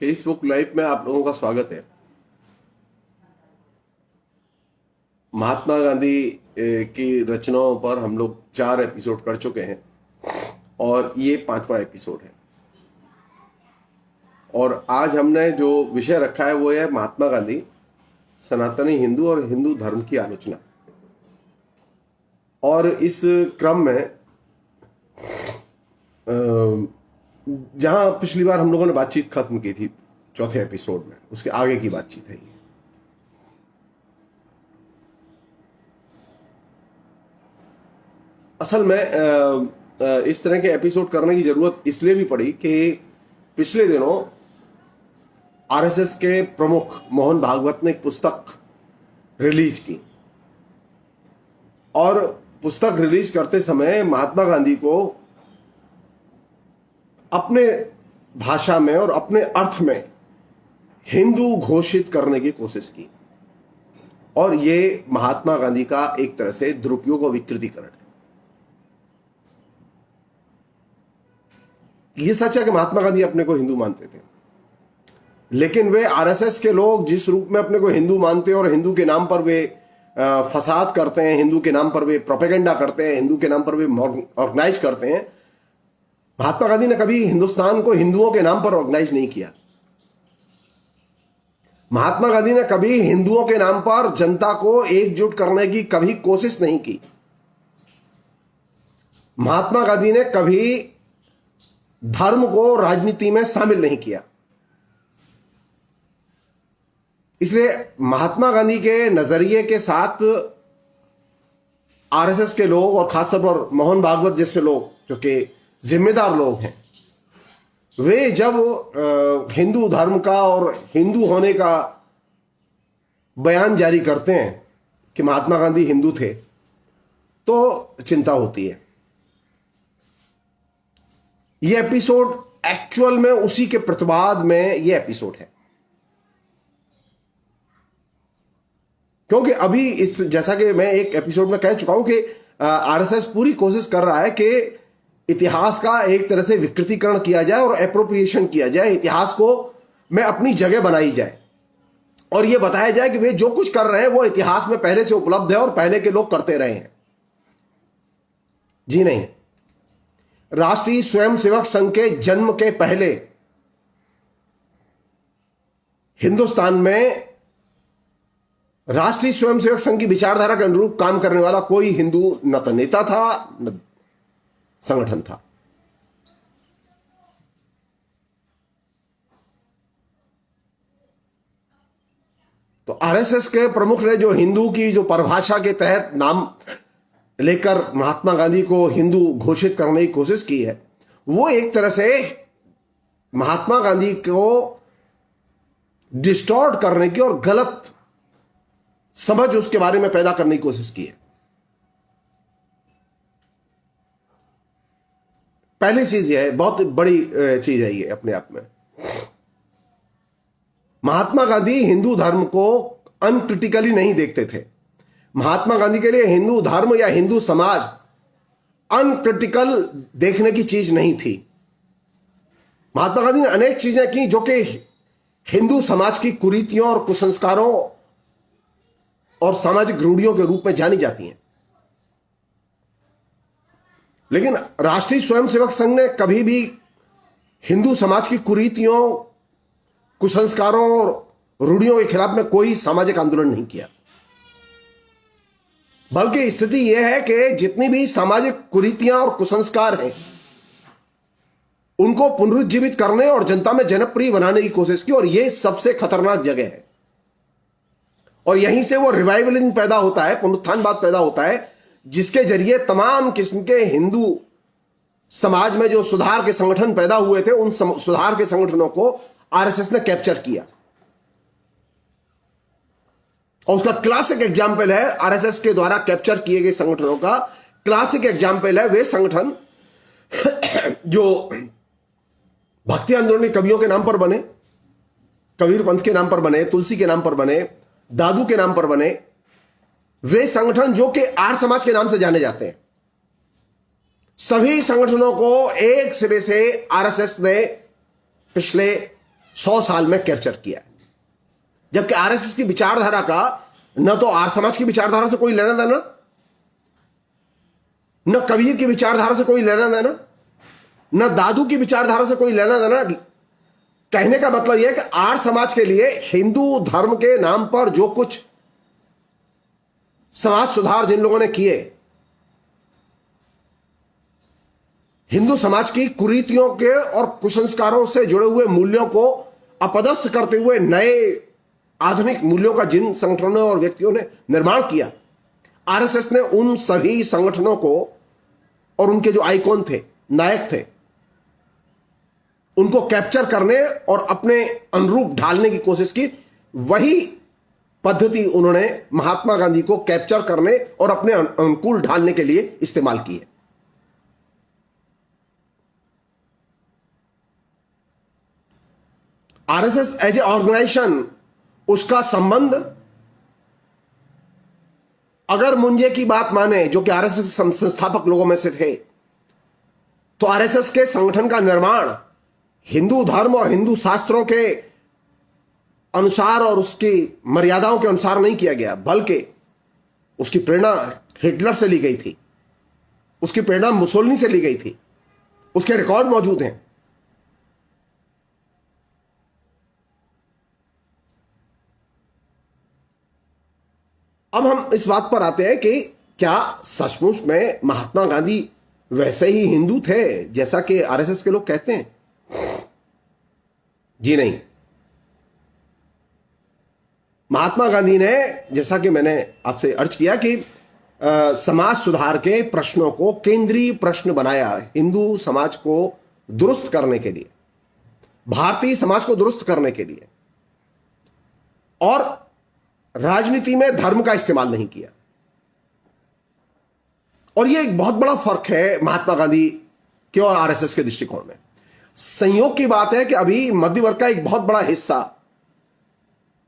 Facebook live में आप लोगों का स्वागत है। महात्मा गांधी की रचनाओं पर हम लोग 4 एपिसोड कर चुके हैं और ये 5वां एपिसोड है। और आज हमने जो विषय रखा है वो है महात्मा गांधी, सनातनी हिंदू और हिंदू धर्म की आलोचना। और इस क्रम में जहां पिछली बार हम लोगों ने बातचीत खत्म की थी चौथे एपिसोड में, उसके आगे की बातचीत है ये। असल में इस तरह के एपिसोड करने की जरूरत इसलिए भी पड़ी कि पिछले दिनों आरएसएस के प्रमुख मोहन भागवत ने एक पुस्तक रिलीज की और पुस्तक रिलीज करते समय महात्मा गांधी को अपने भाषा में और अपने अर्थ में हिंदू घोषित करने की कोशिश की। और ये महात्मा गांधी का एक तरह से दुरुपयोग और विकृतीकरण है। ये सच है कि महात्मा गांधी अपने को हिंदू मानते थे, लेकिन वे आरएसएस के लोग जिस रूप में अपने को हिंदू मानते हैं और हिंदू के नाम पर वे फसाद करते हैं, हिंदू के नाम पर वे प्रोपेगेंडा करते हैं, हिंदू के नाम पर वे ऑर्गेनाइज करते हैं, महात्मा गांधी ने कभी हिंदुस्तान को हिंदुओं के नाम पर ऑर्गेनाइज नहीं किया। महात्मा गांधी ने कभी हिंदुओं के नाम पर जनता को एकजुट करने की कभी कोशिश नहीं की। महात्मा गांधी ने कभी धर्म को राजनीति में शामिल नहीं किया। इसलिए महात्मा गांधी के नजरिए के साथ आरएसएस के लोग और खासतौर पर मोहन भागवत जैसे लोग जो कि जिम्मेदार लोग हैं, वे जब हिंदू धर्म का और हिंदू होने का बयान जारी करते हैं कि महात्मा गांधी हिंदू थे, तो चिंता होती है। ये एपिसोड एक्चुअल में उसी के प्रतिवाद में ये एपिसोड है, क्योंकि अभी इस जैसा कि मैं एक एपिसोड में कह चुका हूं कि आरएसएस पूरी कोशिश कर रहा है कि इतिहास का एक तरह से विकृतीकरण किया जाए और एप्रोप्रिएशन किया जाए, इतिहास को में अपनी जगह बनाई जाए और यह बताया जाए कि वे जो कुछ कर रहे हैं वो इतिहास में पहले से उपलब्ध है और पहले के लोग करते रहे हैं। जी नहीं, राष्ट्रीय स्वयंसेवक संघ के जन्म के पहले हिंदुस्तान में राष्ट्रीय स्वयंसेवक संघ की विचारधारा के अनुरूप काम करने वाला कोई हिंदू न तो नेता था न संगठन था। तो आरएसएस के प्रमुख ने जो हिंदू की जो परिभाषा के तहत नाम लेकर महात्मा गांधी को हिंदू घोषित करने की कोशिश की है, वो एक तरह से महात्मा गांधी को डिस्टॉर्ट करने की और गलत समझ उसके बारे में पैदा करने की कोशिश की है। पहली चीज यह है, बहुत बड़ी चीज है ये अपने आप में। महात्मा गांधी हिंदू धर्म को अनक्रिटिकली नहीं देखते थे। महात्मा गांधी के लिए हिंदू धर्म या हिंदू समाज अनक्रिटिकल देखने की चीज नहीं थी। महात्मा गांधी ने अनेक चीजें की जो कि हिंदू समाज की कुरीतियों और कुसंस्कारों और सामाजिक रूढ़ियों के रूप में जानी जाती हैं, लेकिन राष्ट्रीय स्वयंसेवक संघ ने कभी भी हिंदू समाज की कुरीतियों, कुसंस्कारों और रूढ़ियों के खिलाफ में कोई सामाजिक आंदोलन नहीं किया। बल्कि स्थिति यह है कि जितनी भी सामाजिक कुरीतियां और कुसंस्कार हैं, उनको पुनरुज्जीवित करने और जनता में जनप्रिय बनाने की कोशिश की, और यह सबसे खतरनाक जगह है। और यहीं से वो रिवाइवलिज्म पैदा होता है, पुनरुत्थानवाद पैदा होता है, जिसके जरिए तमाम किस्म के हिंदू समाज में जो सुधार के संगठन पैदा हुए थे, उन सुधार के संगठनों को आरएसएस ने कैप्चर किया। और उसका क्लासिक एग्जाम्पल है, आरएसएस के द्वारा कैप्चर किए गए संगठनों का क्लासिक एग्जाम्पल है वे संगठन जो भक्ति आंदोलन के कवियों के नाम पर बने, कबीर पंथ के नाम पर बने, तुलसी के नाम पर बने, दादू के नाम पर बने, वे संगठन जो कि आर्य समाज के नाम से जाने जाते हैं। सभी संगठनों को एक सिरे से आरएसएस ने पिछले 100 साल में कैप्चर किया है। जबकि आरएसएस की विचारधारा का न तो आर्य समाज की विचारधारा से कोई लेना देना, न कबीर की विचारधारा से कोई लेना देना, न दादू की विचारधारा से कोई लेना देना। कहने का मतलब यह है कि आर्य समाज के लिए हिंदू धर्म के नाम पर जो कुछ समाज सुधार जिन लोगों ने किए, हिंदू समाज की कुरीतियों के और कुसंस्कारों से जुड़े हुए मूल्यों को अपदस्थ करते हुए नए आधुनिक मूल्यों का जिन संगठनों और व्यक्तियों ने निर्माण किया, आरएसएस ने उन सभी संगठनों को और उनके जो आइकॉन थे, नायक थे, उनको कैप्चर करने और अपने अनुरूप ढालने की कोशिश की। वही पद्धति उन्होंने महात्मा गांधी को कैप्चर करने और अपने अनुकूल ढालने के लिए इस्तेमाल की है। आरएसएस एज ए ऑर्गेनाइजेशन, उसका संबंध, अगर मुंजे की बात माने जो कि आरएसएस संस्थापक लोगों में से थे, तो आरएसएस के संगठन का निर्माण हिंदू धर्म और हिंदू शास्त्रों के अनुसार और उसकी मर्यादाओं के अनुसार नहीं किया गया, बल्कि उसकी प्रेरणा हिटलर से ली गई थी, उसकी प्रेरणा मुसोलिनी से ली गई थी। उसके रिकॉर्ड मौजूद हैं। अब हम इस बात पर आते हैं कि क्या सचमुच में महात्मा गांधी वैसे ही हिंदू थे जैसा कि आरएसएस के लोग कहते हैं? जी नहीं। महात्मा गांधी ने, जैसा कि मैंने आपसे अर्ज किया कि समाज सुधार के प्रश्नों को केंद्रीय प्रश्न बनाया हिंदू समाज को दुरुस्त करने के लिए, भारतीय समाज को दुरुस्त करने के लिए, और राजनीति में धर्म का इस्तेमाल नहीं किया। और यह एक बहुत बड़ा फर्क है महात्मा गांधी के और आरएसएस के दृष्टिकोण में। संयोग की बात है कि अभी मध्य वर्ग का एक बहुत बड़ा हिस्सा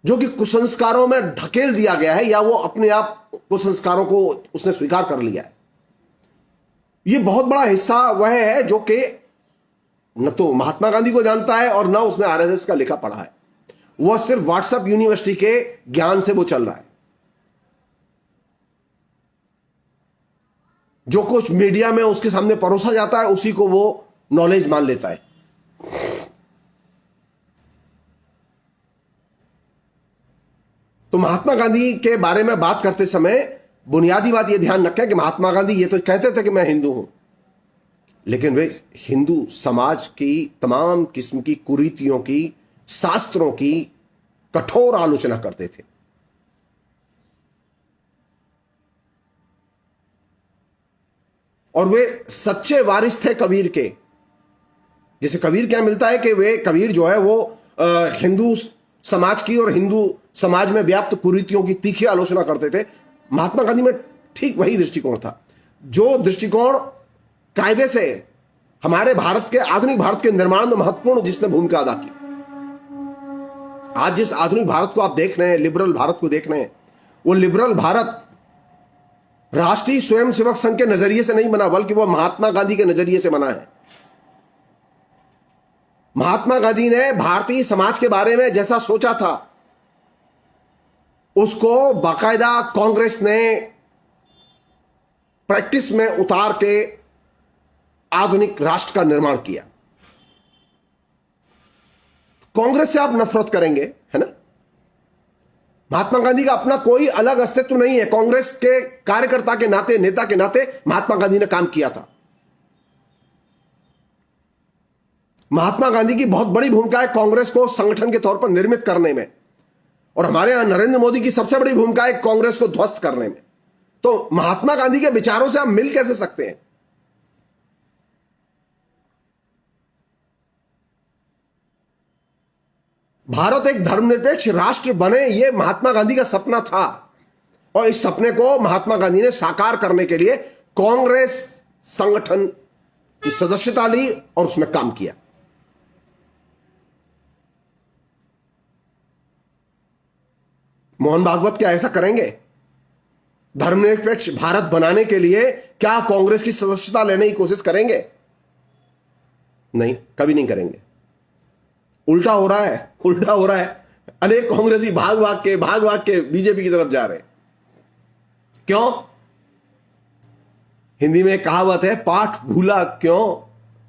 जो कि कुसंस्कारों में धकेल दिया गया है, या वो अपने आप कुसंस्कारों को उसने स्वीकार कर लिया है, यह बहुत बड़ा हिस्सा वह है जो कि न तो महात्मा गांधी को जानता है और न उसने आरएसएस का लिखा पढ़ा है। वह सिर्फ व्हाट्सएप यूनिवर्सिटी के ज्ञान से वो चल रहा है। जो कुछ मीडिया में उसके सामने परोसा जाता है उसी को वो नॉलेज मान लेता है। तो महात्मा गांधी के बारे में बात करते समय बुनियादी बात यह ध्यान रखें कि महात्मा गांधी ये तो कहते थे कि मैं हिंदू हूं, लेकिन वे हिंदू समाज की तमाम किस्म की कुरीतियों की, शास्त्रों की कठोर आलोचना करते थे। और वे सच्चे वारिस थे कबीर के। जैसे कबीर क्या मिलता है कि वे कबीर जो है वो हिंदू समाज की और हिंदू समाज में व्याप्त कुरीतियों की तीखी आलोचना करते थे। महात्मा गांधी में ठीक वही दृष्टिकोण था, जो दृष्टिकोण कायदे से हमारे भारत के, आधुनिक भारत के निर्माण में महत्वपूर्ण जिसने भूमिका अदा की। आज जिस आधुनिक भारत को आप देख रहे हैं, लिबरल भारत को देख रहे हैं, वो लिबरल भारत राष्ट्रीय स्वयंसेवक संघ के नजरिए से नहीं बना, बल्कि वह महात्मा गांधी के नजरिए से बना है। महात्मा गांधी ने भारतीय समाज के बारे में जैसा सोचा था, उसको बाकायदा कांग्रेस ने प्रैक्टिस में उतार के आधुनिक राष्ट्र का निर्माण किया। कांग्रेस से आप नफरत करेंगे, है ना? महात्मा गांधी का अपना कोई अलग अस्तित्व नहीं है। कांग्रेस के कार्यकर्ता के नाते, नेता के नाते महात्मा गांधी ने काम किया था। महात्मा गांधी की बहुत बड़ी भूमिका है कांग्रेस को संगठन के तौर पर निर्मित करने में, और हमारे यहां नरेंद्र मोदी की सबसे बड़ी भूमिका है कांग्रेस को ध्वस्त करने में। तो महात्मा गांधी के विचारों से आप मिल कैसे सकते हैं? भारत एक धर्मनिरपेक्ष राष्ट्र बने, यह महात्मा गांधी का सपना था, और इस सपने को महात्मा गांधी ने साकार करने के लिए कांग्रेस संगठन की सदस्यता ली और उसमें काम किया। मोहन भागवत क्या ऐसा करेंगे? धर्मनिरपेक्ष भारत बनाने के लिए क्या कांग्रेस की सदस्यता लेने की कोशिश करेंगे? नहीं, कभी नहीं करेंगे। उल्टा हो रहा है, उल्टा हो रहा है। अनेक कांग्रेसी भाग भाग के बीजेपी की तरफ जा रहे हैं। क्यों? हिंदी में कहावत है, पाठ भूला क्यों?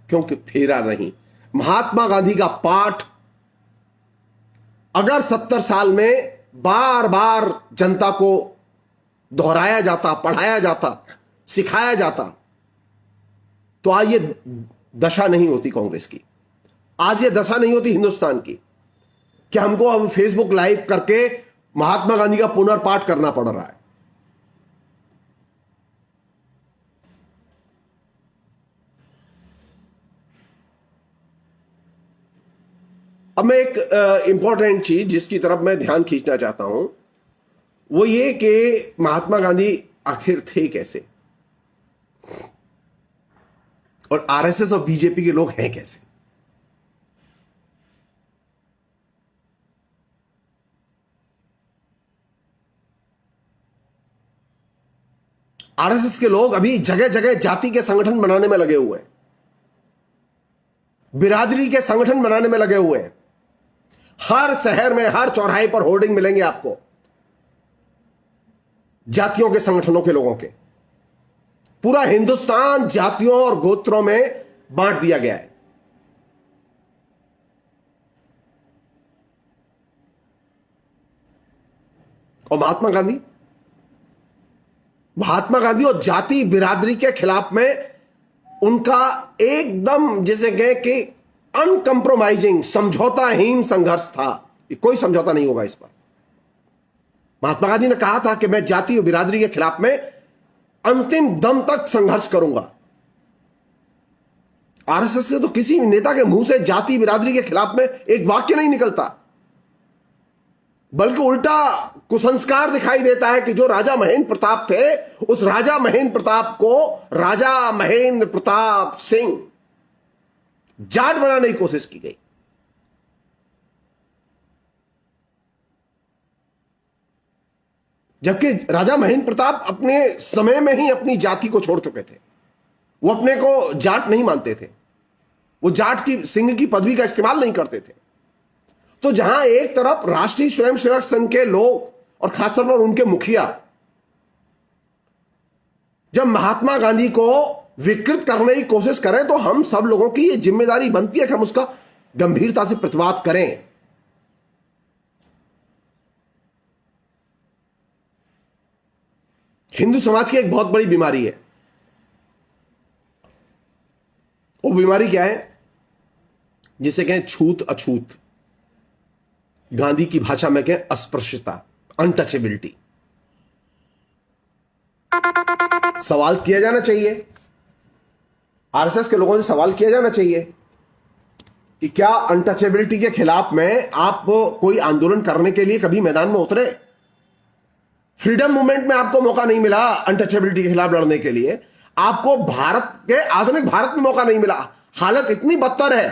क्योंकि फेरा नहीं। महात्मा गांधी का पाठ अगर 70 साल में बार बार जनता को दोहराया जाता, पढ़ाया जाता, सिखाया जाता, तो आज ये दशा नहीं होती कांग्रेस की, आज ये दशा नहीं होती हिंदुस्तान की, कि हमको अब फेसबुक लाइव करके महात्मा गांधी का पुनर्पाठ करना पड़ रहा है। अब मैं एक इंपॉर्टेंट चीज जिसकी तरफ मैं ध्यान खींचना चाहता हूं, वो ये कि महात्मा गांधी आखिर थे कैसे, और आरएसएस और बीजेपी के लोग हैं कैसे। आरएसएस के लोग अभी जगह जगह जाति के संगठन बनाने में लगे हुए हैं, बिरादरी के संगठन बनाने में लगे हुए हैं। हर शहर में, हर चौराहे पर होर्डिंग मिलेंगे आपको जातियों के संगठनों के लोगों के। पूरा हिंदुस्तान जातियों और गोत्रों में बांट दिया गया है। और महात्मा गांधी और जाति बिरादरी के खिलाफ में उनका एकदम जिसे कहे कि अनकंप्रोमाइजिंग, समझौताहीन संघर्ष था। कोई समझौता नहीं होगा इस पर। महात्मा गांधी ने कहा था कि मैं जाति और बिरादरी के खिलाफ में अंतिम दम तक संघर्ष करूंगा। आरएसएस के तो किसी नेता के मुंह से जाति बिरादरी के खिलाफ में एक वाक्य नहीं निकलता, बल्कि उल्टा कुसंस्कार दिखाई देता है कि जो राजा महेंद्र प्रताप थे, उस राजा महेंद्र प्रताप को राजा महेंद्र प्रताप सिंह जाट बनाने की कोशिश की गई। जबकि राजा महेंद्र प्रताप अपने समय में ही अपनी जाति को छोड़ चुके थे। वो अपने को जाट नहीं मानते थे, वो जाट की सिंह की पदवी का इस्तेमाल नहीं करते थे। तो जहां एक तरफ राष्ट्रीय स्वयंसेवक संघ के लोग और खासतौर पर उनके मुखिया जब महात्मा गांधी को विकृत करने की कोशिश करें, तो हम सब लोगों की यह जिम्मेदारी बनती है कि हम उसका गंभीरता से प्रतिवाद करें। हिंदू समाज की एक बहुत बड़ी बीमारी है। वो बीमारी क्या है? जिसे कहें छूत अछूत, गांधी की भाषा में कहें अस्पृश्यता, अनटचेबिलिटी। सवाल किया जाना चाहिए, आरएसएस के लोगों से सवाल किया जाना चाहिए कि क्या अनटचेबिलिटी के खिलाफ में आप कोई आंदोलन करने के लिए कभी मैदान में उतरे? फ्रीडम मूवमेंट में आपको मौका नहीं मिला अनटचेबिलिटी के खिलाफ लड़ने के लिए, आपको भारत के आधुनिक भारत में मौका नहीं मिला। हालत इतनी बदतर है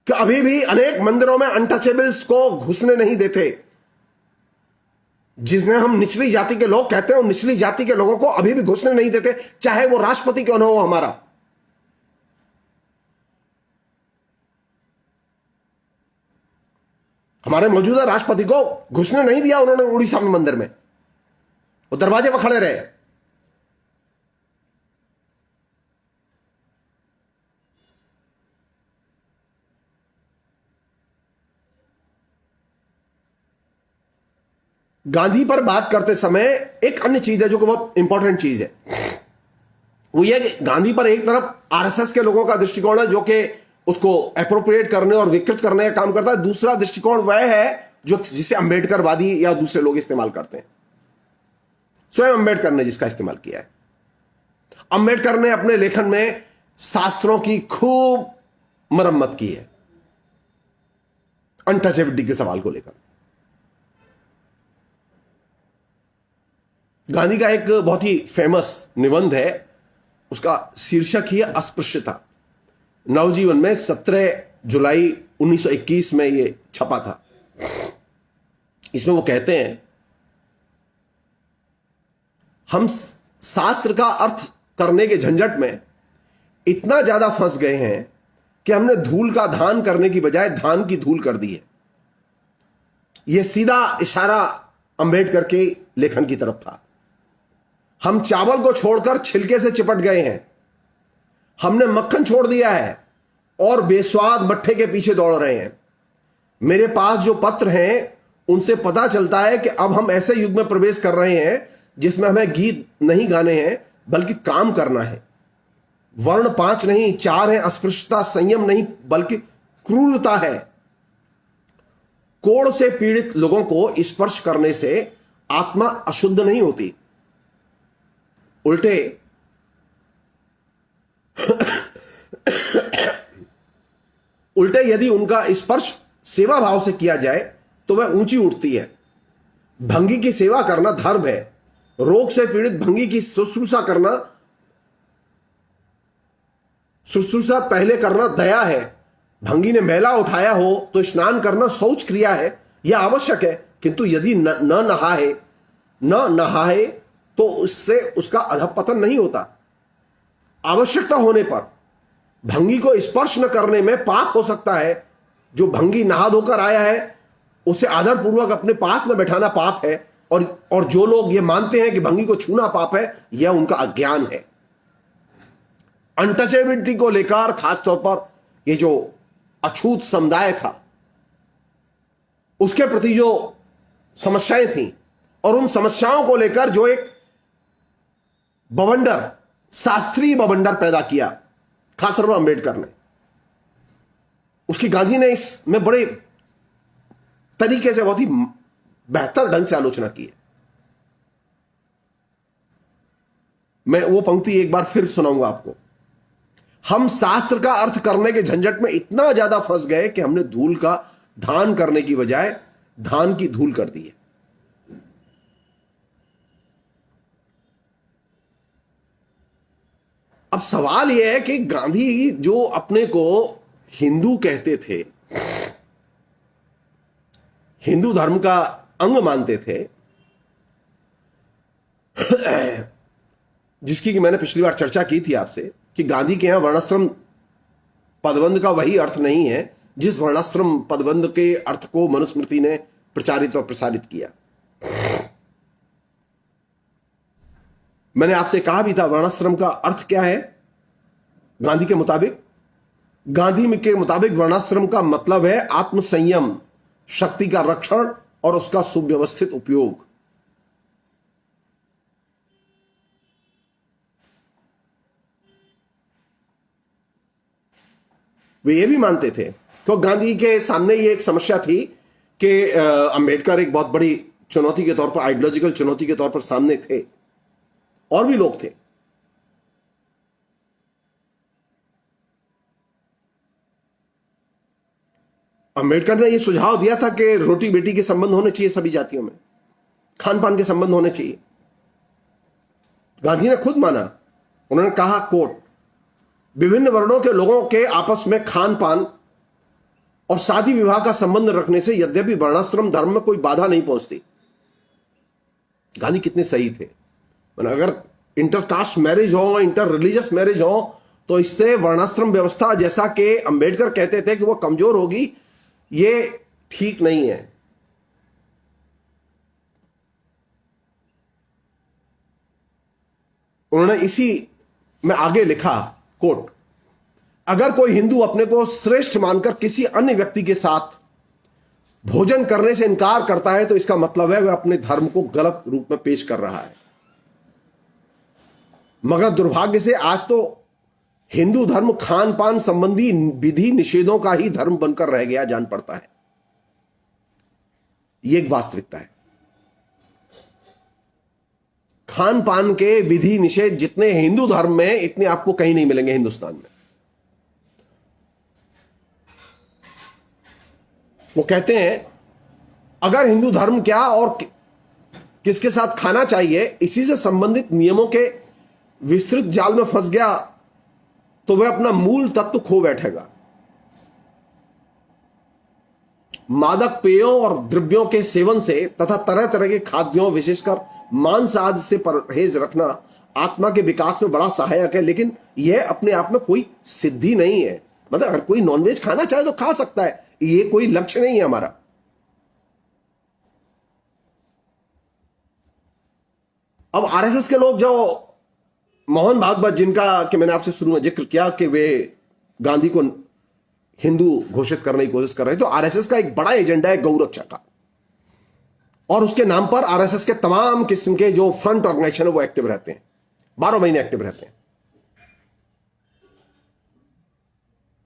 कि अभी भी अनेक मंदिरों में अनटचेबल्स को घुसने नहीं देते। जिसने हम निचली जाति के लोग कहते हैं, उन निचली जाति के लोगों को अभी भी घुसने नहीं देते, चाहे वो राष्ट्रपति क्यों ना हो हमारा। हमारे मौजूदा राष्ट्रपति को घुसने नहीं दिया उन्होंने उड़ीसा में मंदिर में, वो दरवाजे पर खड़े रहे। गांधी पर बात करते समय एक अन्य चीज है जो कि बहुत इंपॉर्टेंट चीज है, वो ये कि गांधी पर एक तरफ आरएसएस के लोगों का दृष्टिकोण है जो कि उसको एप्रोप्रिएट करने और विकृत करने का काम करता है। दूसरा दृष्टिकोण वह है जो जिसे अंबेडकरवादी या दूसरे लोग इस्तेमाल करते हैं। स्वयं अंबेडकर ने जिसका इस्तेमाल किया है। अंबेडकर ने अपने लेखन में शास्त्रों की खूब मरम्मत की है अनटचेबिलिटी के सवाल को लेकर। गांधी का एक बहुत ही फेमस निबंध है, उसका शीर्षक ही है अस्पृश्यता। नवजीवन में 17 जुलाई 1921 में यह छपा था। इसमें वो कहते हैं, हम शास्त्र का अर्थ करने के झंझट में इतना ज्यादा फंस गए हैं कि हमने धूल का धान करने की बजाय धान की धूल कर दी है। यह सीधा इशारा अंबेडकर के लेखन की तरफ था। हम चावल को छोड़कर छिलके से चिपट गए हैं, हमने मक्खन छोड़ दिया है और बेस्वाद मट्ठे के पीछे दौड़ रहे हैं। मेरे पास जो पत्र हैं उनसे पता चलता है कि अब हम ऐसे युग में प्रवेश कर रहे हैं जिसमें हमें गीत नहीं गाने हैं बल्कि काम करना है। वर्ण 5 नहीं 4 है, अस्पृश्यता संयम नहीं बल्कि क्रूरता है। कोढ़ से पीड़ित लोगों को स्पर्श करने से आत्मा अशुद्ध नहीं होती, उल्टे यदि उनका स्पर्श सेवा भाव से किया जाए तो वह ऊंची उठती है। भंगी की सेवा करना धर्म है। रोग से पीड़ित भंगी की शुश्रूषा पहले करना दया है। भंगी ने मैला उठाया हो तो स्नान करना शौच क्रिया है, यह आवश्यक है। किंतु यदि न नहाए तो उससे उसका अधःपतन नहीं होता। आवश्यकता होने पर भंगी को स्पर्श न करने में पाप हो सकता है। जो भंगी नहा धोकर आया है उसे आदरपूर्वक अपने पास न बैठाना पाप है, और जो लोग ये मानते हैं कि भंगी को छूना पाप है, यह उनका अज्ञान है। अनटचेबिलिटी को लेकर खासतौर पर ये जो अछूत समुदाय था उसके प्रति जो समस्याएं थी, और उन समस्याओं को लेकर जो एक बवंडर, शास्त्रीय बवंडर पैदा किया खासतौर पर अंबेडकर ने, उसकी गांधी ने इसमें बड़े तरीके से बहुत ही बेहतर ढंग से आलोचना की है। मैं वो पंक्ति एक बार फिर सुनाऊंगा आपको। हम शास्त्र का अर्थ करने के झंझट में इतना ज्यादा फंस गए कि हमने धूल का धान करने की बजाय धान की धूल कर दी है। अब सवाल यह है कि गांधी जो अपने को हिंदू कहते थे, हिंदू धर्म का अंग मानते थे, जिसकी कि मैंने पिछली बार चर्चा की थी आपसे कि गांधी के यहां वर्णाश्रम पदबंध का वही अर्थ नहीं है जिस वर्णाश्रम पदबंध के अर्थ को मनुस्मृति ने प्रचारित और प्रसारित किया। मैंने आपसे कहा भी था वर्णाश्रम का अर्थ क्या है गांधी के मुताबिक। गांधी के मुताबिक वर्णाश्रम का मतलब है आत्मसंयम, शक्ति का रक्षण और उसका सुव्यवस्थित उपयोग। वे ये भी मानते थे, तो गांधी के सामने ये एक समस्या थी कि अंबेडकर एक बहुत बड़ी चुनौती के तौर पर, आइडियोलॉजिकल चुनौती के तौर पर सामने थे, और भी लोग थे। अंबेडकर ने यह सुझाव दिया था कि रोटी बेटी के संबंध होने चाहिए, सभी जातियों में खान पान के संबंध होने चाहिए। गांधी ने खुद माना, उन्होंने कहा कोट, विभिन्न वर्णों के लोगों के आपस में खान पान और शादी विवाह का संबंध रखने से यद्यपि वर्णाश्रम धर्म में कोई बाधा नहीं पहुंचती। गांधी कितने सही थे। अगर इंटरकास्ट मैरिज हो, इंटर रिलीजियस मैरिज हो, तो इससे वर्णाश्रम व्यवस्था, जैसा कि अंबेडकर कहते थे कि वो कमजोर होगी, ये ठीक नहीं है। उन्होंने इसी में आगे लिखा कोट, अगर कोई हिंदू अपने को श्रेष्ठ मानकर किसी अन्य व्यक्ति के साथ भोजन करने से इनकार करता है तो इसका मतलब है वह अपने धर्म को गलत रूप में पेश कर रहा है। मगर दुर्भाग्य से आज तो हिंदू धर्म खान पान संबंधी विधि निषेधों का ही धर्म बनकर रह गया जान पड़ता है। यह एक वास्तविकता है। खान पान के विधि निषेध जितने हिंदू धर्म में, इतने आपको कहीं नहीं मिलेंगे हिंदुस्तान में। वो कहते हैं अगर हिंदू धर्म क्या और किसके साथ खाना चाहिए, इसी से संबंधित नियमों के विस्तृत जाल में फंस गया तो वह अपना मूल तत्व खो बैठेगा। मादक पेयों और द्रव्यों के सेवन से तथा तरह तरह के खाद्यों, विशेषकर मांस आदि से परहेज रखना आत्मा के विकास में बड़ा सहायक है, लेकिन यह अपने आप में कोई सिद्धि नहीं है। मतलब अगर कोई नॉनवेज खाना चाहे तो खा सकता है, ये कोई लक्ष्य नहीं है हमारा। अब आरएसएस के लोग जो मोहन भागवत, जिनका कि मैंने आपसे शुरू में जिक्र किया कि वे गांधी को हिंदू घोषित करने की कोशिश कर रहे हैं, तो आरएसएस का एक बड़ा एजेंडा है गौरक्षा का, और उसके नाम पर आरएसएस के तमाम किस्म के जो फ्रंट ऑर्गेनाइजेशन है वो एक्टिव रहते हैं, 12 महीने एक्टिव रहते हैं।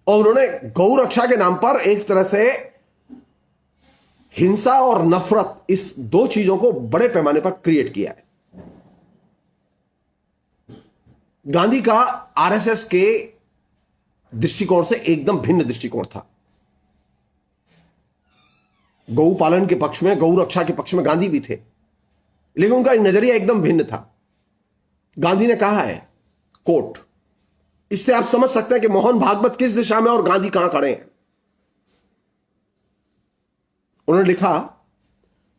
और उन्होंने गौरक्षा के नाम पर एक तरह से हिंसा और नफरत, इस दो चीजों को बड़े पैमाने पर क्रिएट किया है। गांधी का आरएसएस के दृष्टिकोण से एकदम भिन्न दृष्टिकोण था। गौ पालन के पक्ष में, गौ रक्षा के पक्ष में गांधी भी थे, लेकिन उनका नजरिया एकदम भिन्न था। गांधी ने कहा है, कोट, इससे आप समझ सकते हैं कि मोहन भागवत किस दिशा में और गांधी कहां खड़े हैं। उन्होंने लिखा,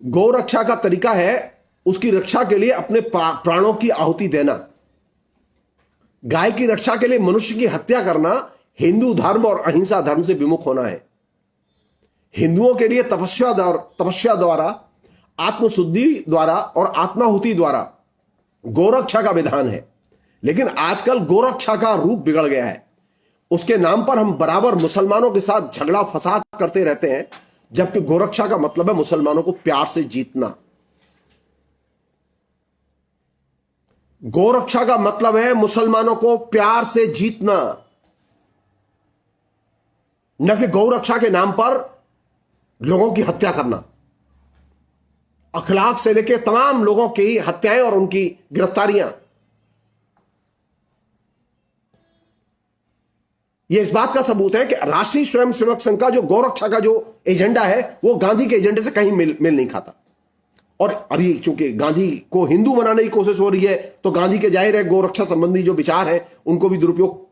गौ रक्षा का तरीका है उसकी रक्षा के लिए अपने प्राणों की आहुति देना। गाय की रक्षा के लिए मनुष्य की हत्या करना हिंदू धर्म और अहिंसा धर्म से विमुख होना है। हिंदुओं के लिए तपस्या द्वारा, आत्मशुद्धि द्वारा और आत्माहुति द्वारा गोरक्षा का विधान है, लेकिन आजकल गोरक्षा का रूप बिगड़ गया है। उसके नाम पर हम बराबर मुसलमानों के साथ झगड़ा फसाद करते रहते हैं, जबकि गोरक्षा का मतलब है मुसलमानों को प्यार से जीतना। गोरक्षा का मतलब है मुसलमानों को प्यार से जीतना, न कि गौरक्षा के नाम पर लोगों की हत्या करना। अखलाक से लेकर तमाम लोगों की हत्याएं और उनकी गिरफ्तारियां, यह इस बात का सबूत है कि राष्ट्रीय स्वयंसेवक संघ का जो गौरक्षा का जो एजेंडा है वो गांधी के एजेंडे से कहीं मेल नहीं खाता। और अभी चूंकि गांधी को हिंदू बनाने की कोशिश हो रही है, तो गांधी के जाहिर है गौरक्षा संबंधी जो विचार है उनको भी दुरुपयोग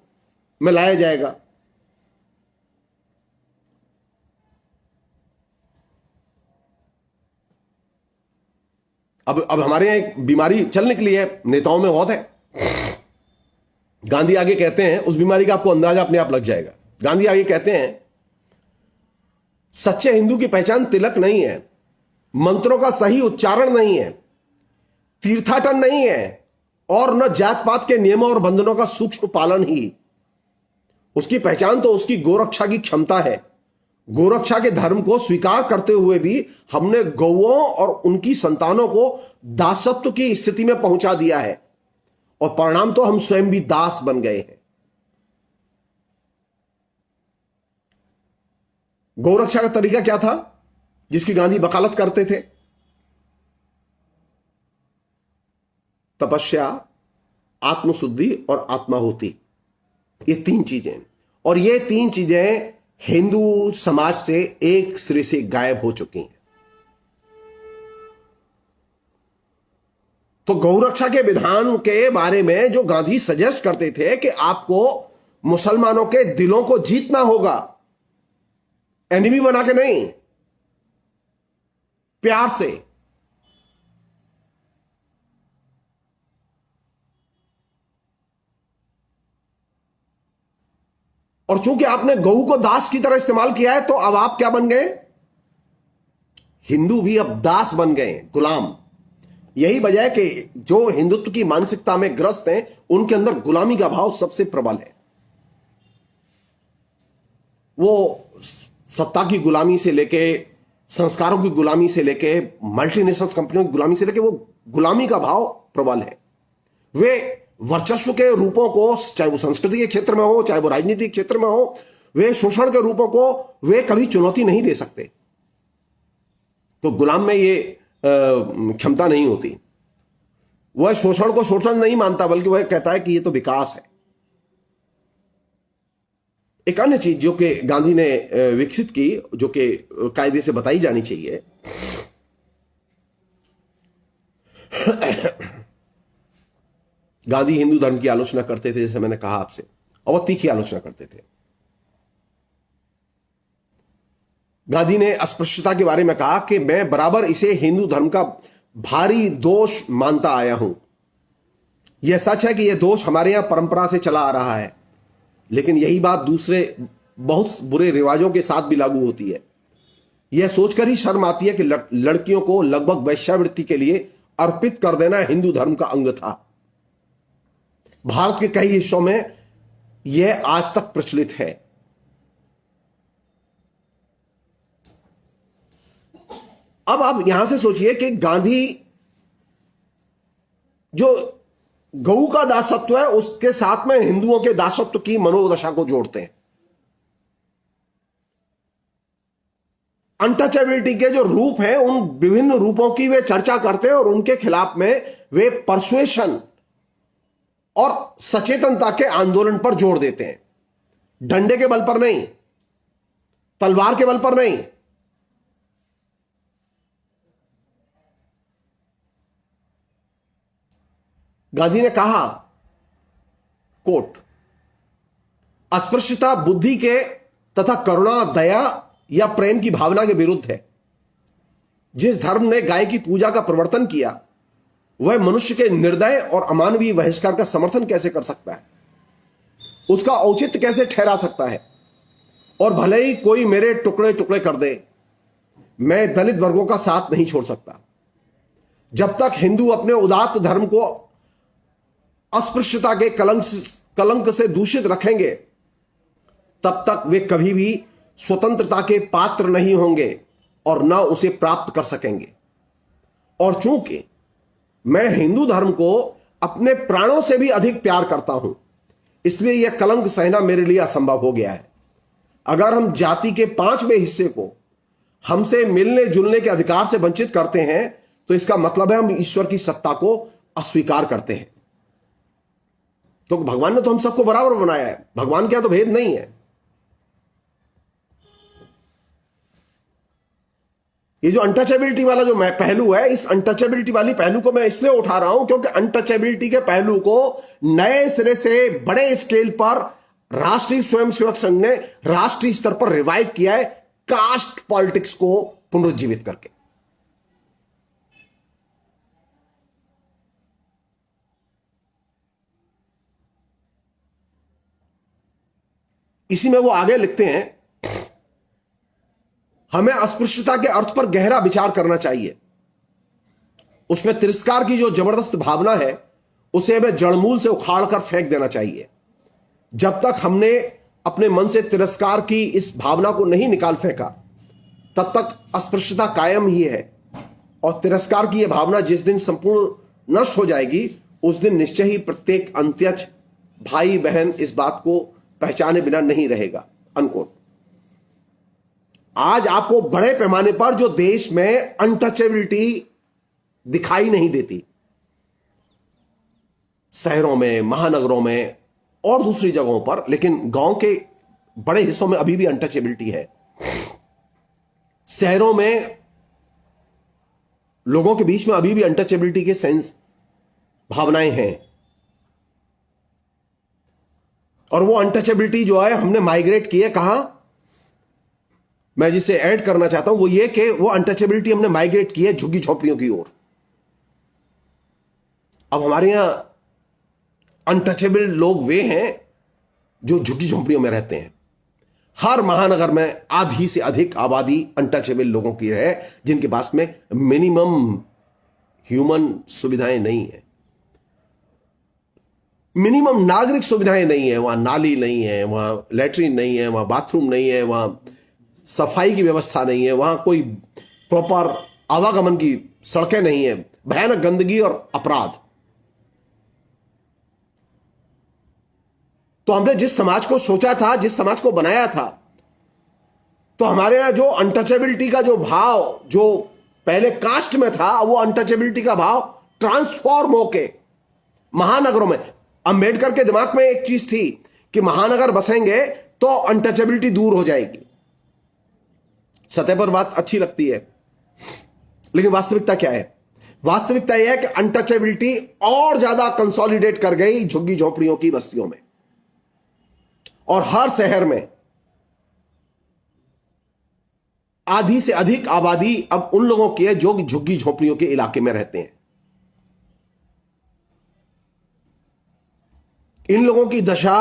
में लाया जाएगा। अब हमारे यहां एक बीमारी चल निकली है, नेताओं में बहुत है। गांधी आगे कहते हैं, उस बीमारी का आपको अंदाजा अपने आप लग जाएगा। गांधी आगे कहते हैं, सच्चे हिंदू की पहचान तिलक नहीं है, मंत्रों का सही उच्चारण नहीं है, तीर्थाटन नहीं है, और न जात पात के नियमों और बंधनों का सूक्ष्म पालन ही। उसकी पहचान तो उसकी गोरक्षा की क्षमता है। गोरक्षा के धर्म को स्वीकार करते हुए भी हमने गौओं और उनकी संतानों को दासत्व की स्थिति में पहुंचा दिया है, और परिणाम तो हम स्वयं भी दास बन गए हैं। गौरक्षा का तरीका क्या था जिसकी गांधी वकालत करते थे? तपस्या, आत्मशुद्धि और आत्माहुति, ये 3 चीजें, और ये 3 चीजें हिंदू समाज से एक सिरे से गायब हो चुकी हैं। तो गौरक्षा के विधान के बारे में जो गांधी सजेस्ट करते थे कि आपको मुसलमानों के दिलों को जीतना होगा, एनिमी बना के नहीं, प्यार से। और चूंकि आपने गऊ को दास की तरह इस्तेमाल किया है, तो अब आप क्या बन गए? हिंदू भी अब दास बन गए, गुलाम। यही वजह है कि जो हिंदुत्व की मानसिकता में ग्रस्त हैं, उनके अंदर गुलामी का भाव सबसे प्रबल है। वो सत्ता की गुलामी से लेके, संस्कारों की गुलामी से लेके, मल्टीनेशनल कंपनियों की गुलामी से लेके, वो गुलामी का भाव प्रबल है। वे वर्चस्व के रूपों को, चाहे वो संस्कृति के क्षेत्र में हो, चाहे वो राजनीतिक क्षेत्र में हो, वे शोषण के रूपों को वे कभी चुनौती नहीं दे सकते। तो गुलाम में ये क्षमता नहीं होती। वह शोषण को शोषण नहीं मानता, बल्कि वह कहता है कि ये तो विकास है। एक अन्य चीज जो कि गांधी ने विकसित की, जो कि कायदे से बताई जानी चाहिए, गांधी हिंदू धर्म की आलोचना करते थे, जैसे मैंने कहा आपसे, और वह तीखी आलोचना करते थे। गांधी ने अस्पृश्यता के बारे में कहा कि मैं बराबर इसे हिंदू धर्म का भारी दोष मानता आया हूं। यह सच है कि यह दोष हमारे यहां परंपरा से चला आ रहा है, लेकिन यही बात दूसरे बहुत बुरे रिवाजों के साथ भी लागू होती है। यह सोचकर ही शर्म आती है कि लड़कियों को लगभग वैश्यावृत्ति के लिए अर्पित कर देना हिंदू धर्म का अंग था। भारत के कई हिस्सों में यह आज तक प्रचलित है। अब आप यहां से सोचिए कि गांधी जो गऊ का दासत्व है उसके साथ में हिंदुओं के दासत्व की मनोदशा को जोड़ते हैं। अनटचेबिलिटी के जो रूप हैं उन विभिन्न रूपों की वे चर्चा करते हैं और उनके खिलाफ में वे परसुएशन और सचेतनता के आंदोलन पर जोर देते हैं। डंडे के बल पर नहीं, तलवार के बल पर नहीं। गांधी ने कहा, कोट, अस्पृश्यता बुद्धि के तथा करुणा, दया या प्रेम की भावना के विरुद्ध है। जिस धर्म ने गाय की पूजा का प्रवर्तन किया वह मनुष्य के निर्दय और अमानवीय बहिष्कार का समर्थन कैसे कर सकता है, उसका औचित्य कैसे ठहरा सकता है। और भले ही कोई मेरे टुकड़े टुकड़े कर दे, मैं दलित वर्गों का साथ नहीं छोड़ सकता। जब तक हिंदू अपने उदात्त धर्म को अस्पृश्यता के कलंक से दूषित रखेंगे तब तक वे कभी भी स्वतंत्रता के पात्र नहीं होंगे और ना उसे प्राप्त कर सकेंगे। और चूंकि मैं हिंदू धर्म को अपने प्राणों से भी अधिक प्यार करता हूं, इसलिए यह कलंक सहना मेरे लिए असंभव हो गया है। अगर हम जाति के 5वें हिस्से को हमसे मिलने जुलने के अधिकार से वंचित करते हैं तो इसका मतलब है हम ईश्वर की सत्ता को अस्वीकार करते हैं। तो भगवान ने तो हम सबको बराबर बनाया है, भगवान क्या तो भेद नहीं है। ये जो अनटचेबिलिटी वाला जो पहलू है, इस अनटचेबिलिटी वाली पहलू को मैं इसलिए उठा रहा हूं क्योंकि अनटचेबिलिटी के पहलू को नए सिरे से बड़े स्केल पर राष्ट्रीय स्वयंसेवक संघ ने राष्ट्रीय स्तर पर रिवाइव किया है, कास्ट पॉलिटिक्स को पुनरुज्जीवित करके। इसी में वो आगे लिखते हैं, हमें अस्पृश्यता के अर्थ पर गहरा विचार करना चाहिए। उसमें तिरस्कार की जो जबरदस्त भावना है उसे हमें जड़मूल से उखाड़ कर फेंक देना चाहिए। जब तक हमने अपने मन से तिरस्कार की इस भावना को नहीं निकाल फेंका तब तक अस्पृश्यता कायम ही है। और तिरस्कार की यह भावना जिस दिन संपूर्ण नष्ट हो जाएगी उस दिन निश्चय ही प्रत्येक अंत्यज भाई बहन इस बात को पहचाने बिना नहीं रहेगा। अनकोट। आज आपको बड़े पैमाने पर जो देश में अनटचेबिलिटी दिखाई नहीं देती, शहरों में, महानगरों में और दूसरी जगहों पर, लेकिन गांव के बड़े हिस्सों में अभी भी अनटचेबिलिटी है। शहरों में लोगों के बीच में अभी भी अनटचेबिलिटी के सेंस, भावनाएं हैं। और वो अनटचेबिलिटी जो है हमने माइग्रेट की है कहां, मैं जिसे ऐड करना चाहता हूं वो ये कि वो अनटचेबिलिटी हमने माइग्रेट की है झुग्गी झोपड़ियों की ओर। अब हमारे यहां अनटचेबल लोग वे हैं जो झुग्गी झोपड़ियों में रहते हैं। हर महानगर में आधी से अधिक आबादी अनटचेबल लोगों की है जिनके पास में मिनिमम ह्यूमन सुविधाएं नहीं है, मिनिमम नागरिक सुविधाएं नहीं है। वहां नाली नहीं है, वहां लैट्रिन नहीं है, वहां बाथरूम नहीं है, वहां सफाई की व्यवस्था नहीं है, वहां कोई प्रॉपर आवागमन की सड़कें नहीं है, भयानक गंदगी और अपराध। तो हमने जिस समाज को सोचा था, जिस समाज को बनाया था, तो हमारे यहां जो अनटचेबिलिटी का जो भाव जो पहले कास्ट में था, वो अनटचेबिलिटी का भाव ट्रांसफॉर्म होके महानगरों में, अंबेडकर के दिमाग में एक चीज थी कि महानगर बसेंगे तो अनटचेबिलिटी दूर हो जाएगी। सतह पर बात अच्छी लगती है, लेकिन वास्तविकता क्या है? वास्तविकता यह है कि अनटचेबिलिटी और ज्यादा कंसोलिडेट कर गई झुग्गी झोपड़ियों की बस्तियों में। और हर शहर में आधी से अधिक आबादी अब उन लोगों की है जो झुग्गी झोपड़ियों के इलाके में रहते हैं। इन लोगों की दशा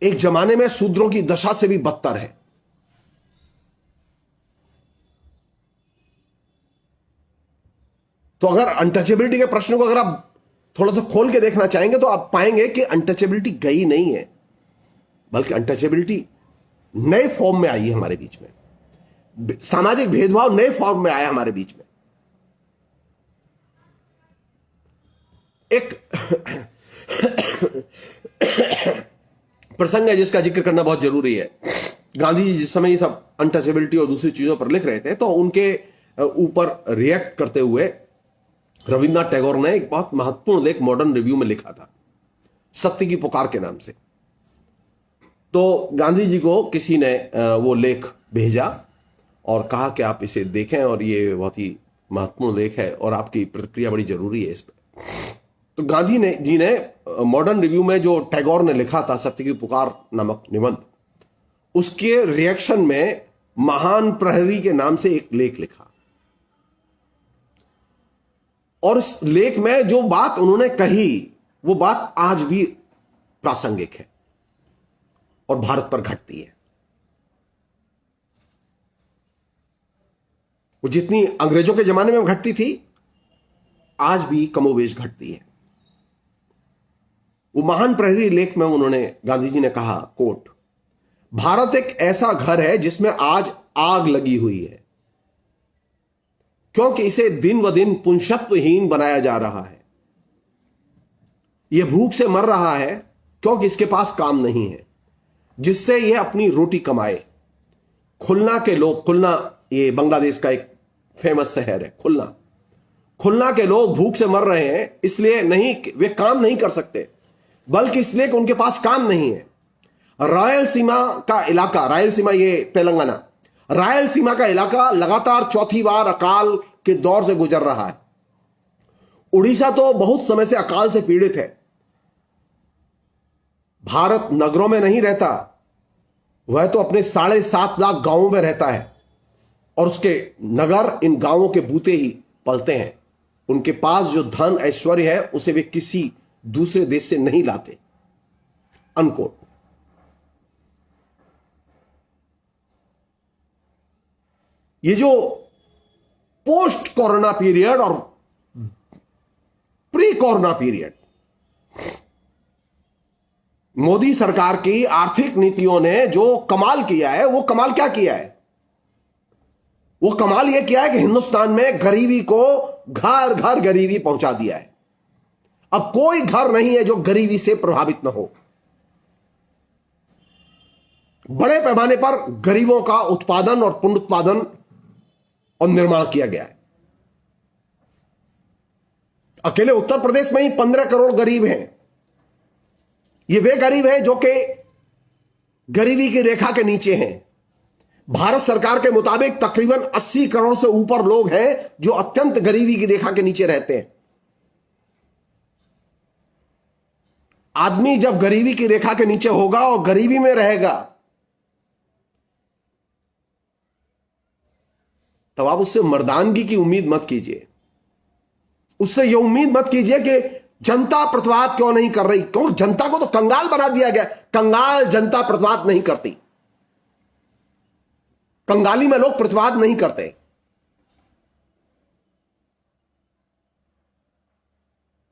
एक जमाने में शूद्रों की दशा से भी बदतर है। तो अगर अनटचेबिलिटी के प्रश्न को अगर आप थोड़ा सा खोल के देखना चाहेंगे तो आप पाएंगे कि अनटचेबिलिटी गई नहीं है, बल्कि अनटचेबिलिटी नए फॉर्म में आई है हमारे बीच में। सामाजिक भेदभाव नए फॉर्म में आया हमारे बीच में। एक प्रसंग है जिसका जिक्र करना बहुत जरूरी है। गांधी जी जिस समय ये सब अनटचेबिलिटी और दूसरी चीजों पर लिख रहे थे तो उनके ऊपर रिएक्ट करते हुए रविन्द्रनाथ टैगोर ने एक बहुत महत्वपूर्ण लेख मॉडर्न रिव्यू में लिखा था, सत्य की पुकार के नाम से। तो गांधी जी को किसी ने वो लेख भेजा और कहा कि आप इसे देखें और ये बहुत ही महत्वपूर्ण लेख है और आपकी प्रतिक्रिया बड़ी जरूरी है इस पर। तो गांधी जी ने मॉडर्न रिव्यू में जो टैगोर ने लिखा था सत्य की पुकार नामक निबंध, उसके रिएक्शन में महान प्रहरी के नाम से एक लेख लिखा। और इस लेख में जो बात उन्होंने कही वो बात आज भी प्रासंगिक है और भारत पर घटती है। वो जितनी अंग्रेजों के जमाने में घटती थी आज भी कमोबेश घटती है। वो महान प्रहरी लेख में उन्होंने, गांधी जी ने कहा, कोट, भारत एक ऐसा घर है जिसमें आज आग लगी हुई है क्योंकि इसे दिन व दिन पुंसत्वहीन बनाया जा रहा है। यह भूख से मर रहा है क्योंकि इसके पास काम नहीं है जिससे यह अपनी रोटी कमाए। खुलना के लोग, खुलना ये बांग्लादेश का एक फेमस शहर है, खुलना के लोग भूख से मर रहे हैं इसलिए नहीं, वे काम नहीं कर सकते, बल्कि इसलिए कि उनके पास काम नहीं है। रायलसीमा का इलाका, रायलसीमा ये तेलंगाना, रायलसीमा का इलाका लगातार चौथी बार अकाल के दौर से गुजर रहा है। उड़ीसा तो बहुत समय से अकाल से पीड़ित है। भारत नगरों में नहीं रहता, वह तो अपने 7.5 लाख गांवों में रहता है और उसके नगर इन गांवों के बूते ही पलते हैं। उनके पास जो धन ऐश्वर्य है उसे वे किसी दूसरे देश से नहीं लाते। अनकोट। ये जो पोस्ट कोरोना पीरियड और प्री कोरोना पीरियड, मोदी सरकार की आर्थिक नीतियों ने जो कमाल किया है, वो कमाल क्या किया है? वो कमाल यह किया है कि हिंदुस्तान में गरीबी को घर घर गरीबी पहुंचा दिया है। अब कोई घर नहीं है जो गरीबी से प्रभावित न हो। बड़े पैमाने पर गरीबों का उत्पादन और पुनरुत्पादन और निर्माण किया गया है। अकेले उत्तर प्रदेश में ही 15 करोड़ गरीब हैं। ये वे गरीब हैं जो कि गरीबी की रेखा के नीचे हैं। भारत सरकार के मुताबिक तकरीबन 80 करोड़ से ऊपर लोग हैं जो अत्यंत गरीबी की रेखा के नीचे रहते हैं। आदमी जब गरीबी की रेखा के नीचे होगा और गरीबी में रहेगा तब आप उससे मर्दानगी की उम्मीद मत कीजिए। उससे यह उम्मीद मत कीजिए कि जनता प्रतिवाद क्यों नहीं कर रही, क्यों? जनता को तो कंगाल बना दिया गया। कंगाल जनता प्रतिवाद नहीं करती। कंगाली में लोग प्रतिवाद नहीं करते।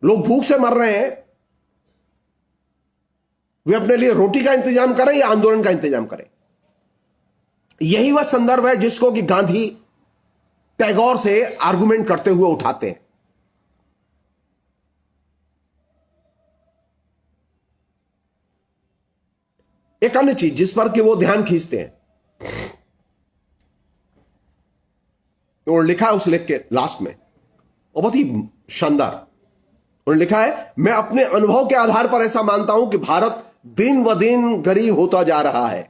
लोग भूख से मर रहे हैं, वे अपने लिए रोटी का इंतजाम करें या आंदोलन का इंतजाम करें। यही वह संदर्भ है जिसको कि गांधी टैगोर से आर्गुमेंट करते हुए उठाते हैं। एक अन्य चीज जिस पर कि वो ध्यान खींचते हैं, और लिखा है उस लेख के लास्ट में, और बहुत ही शानदार उन्होंने लिखा है, मैं अपने अनुभव के आधार पर ऐसा मानता हूं कि भारत दिन व दिन गरीब होता जा रहा है।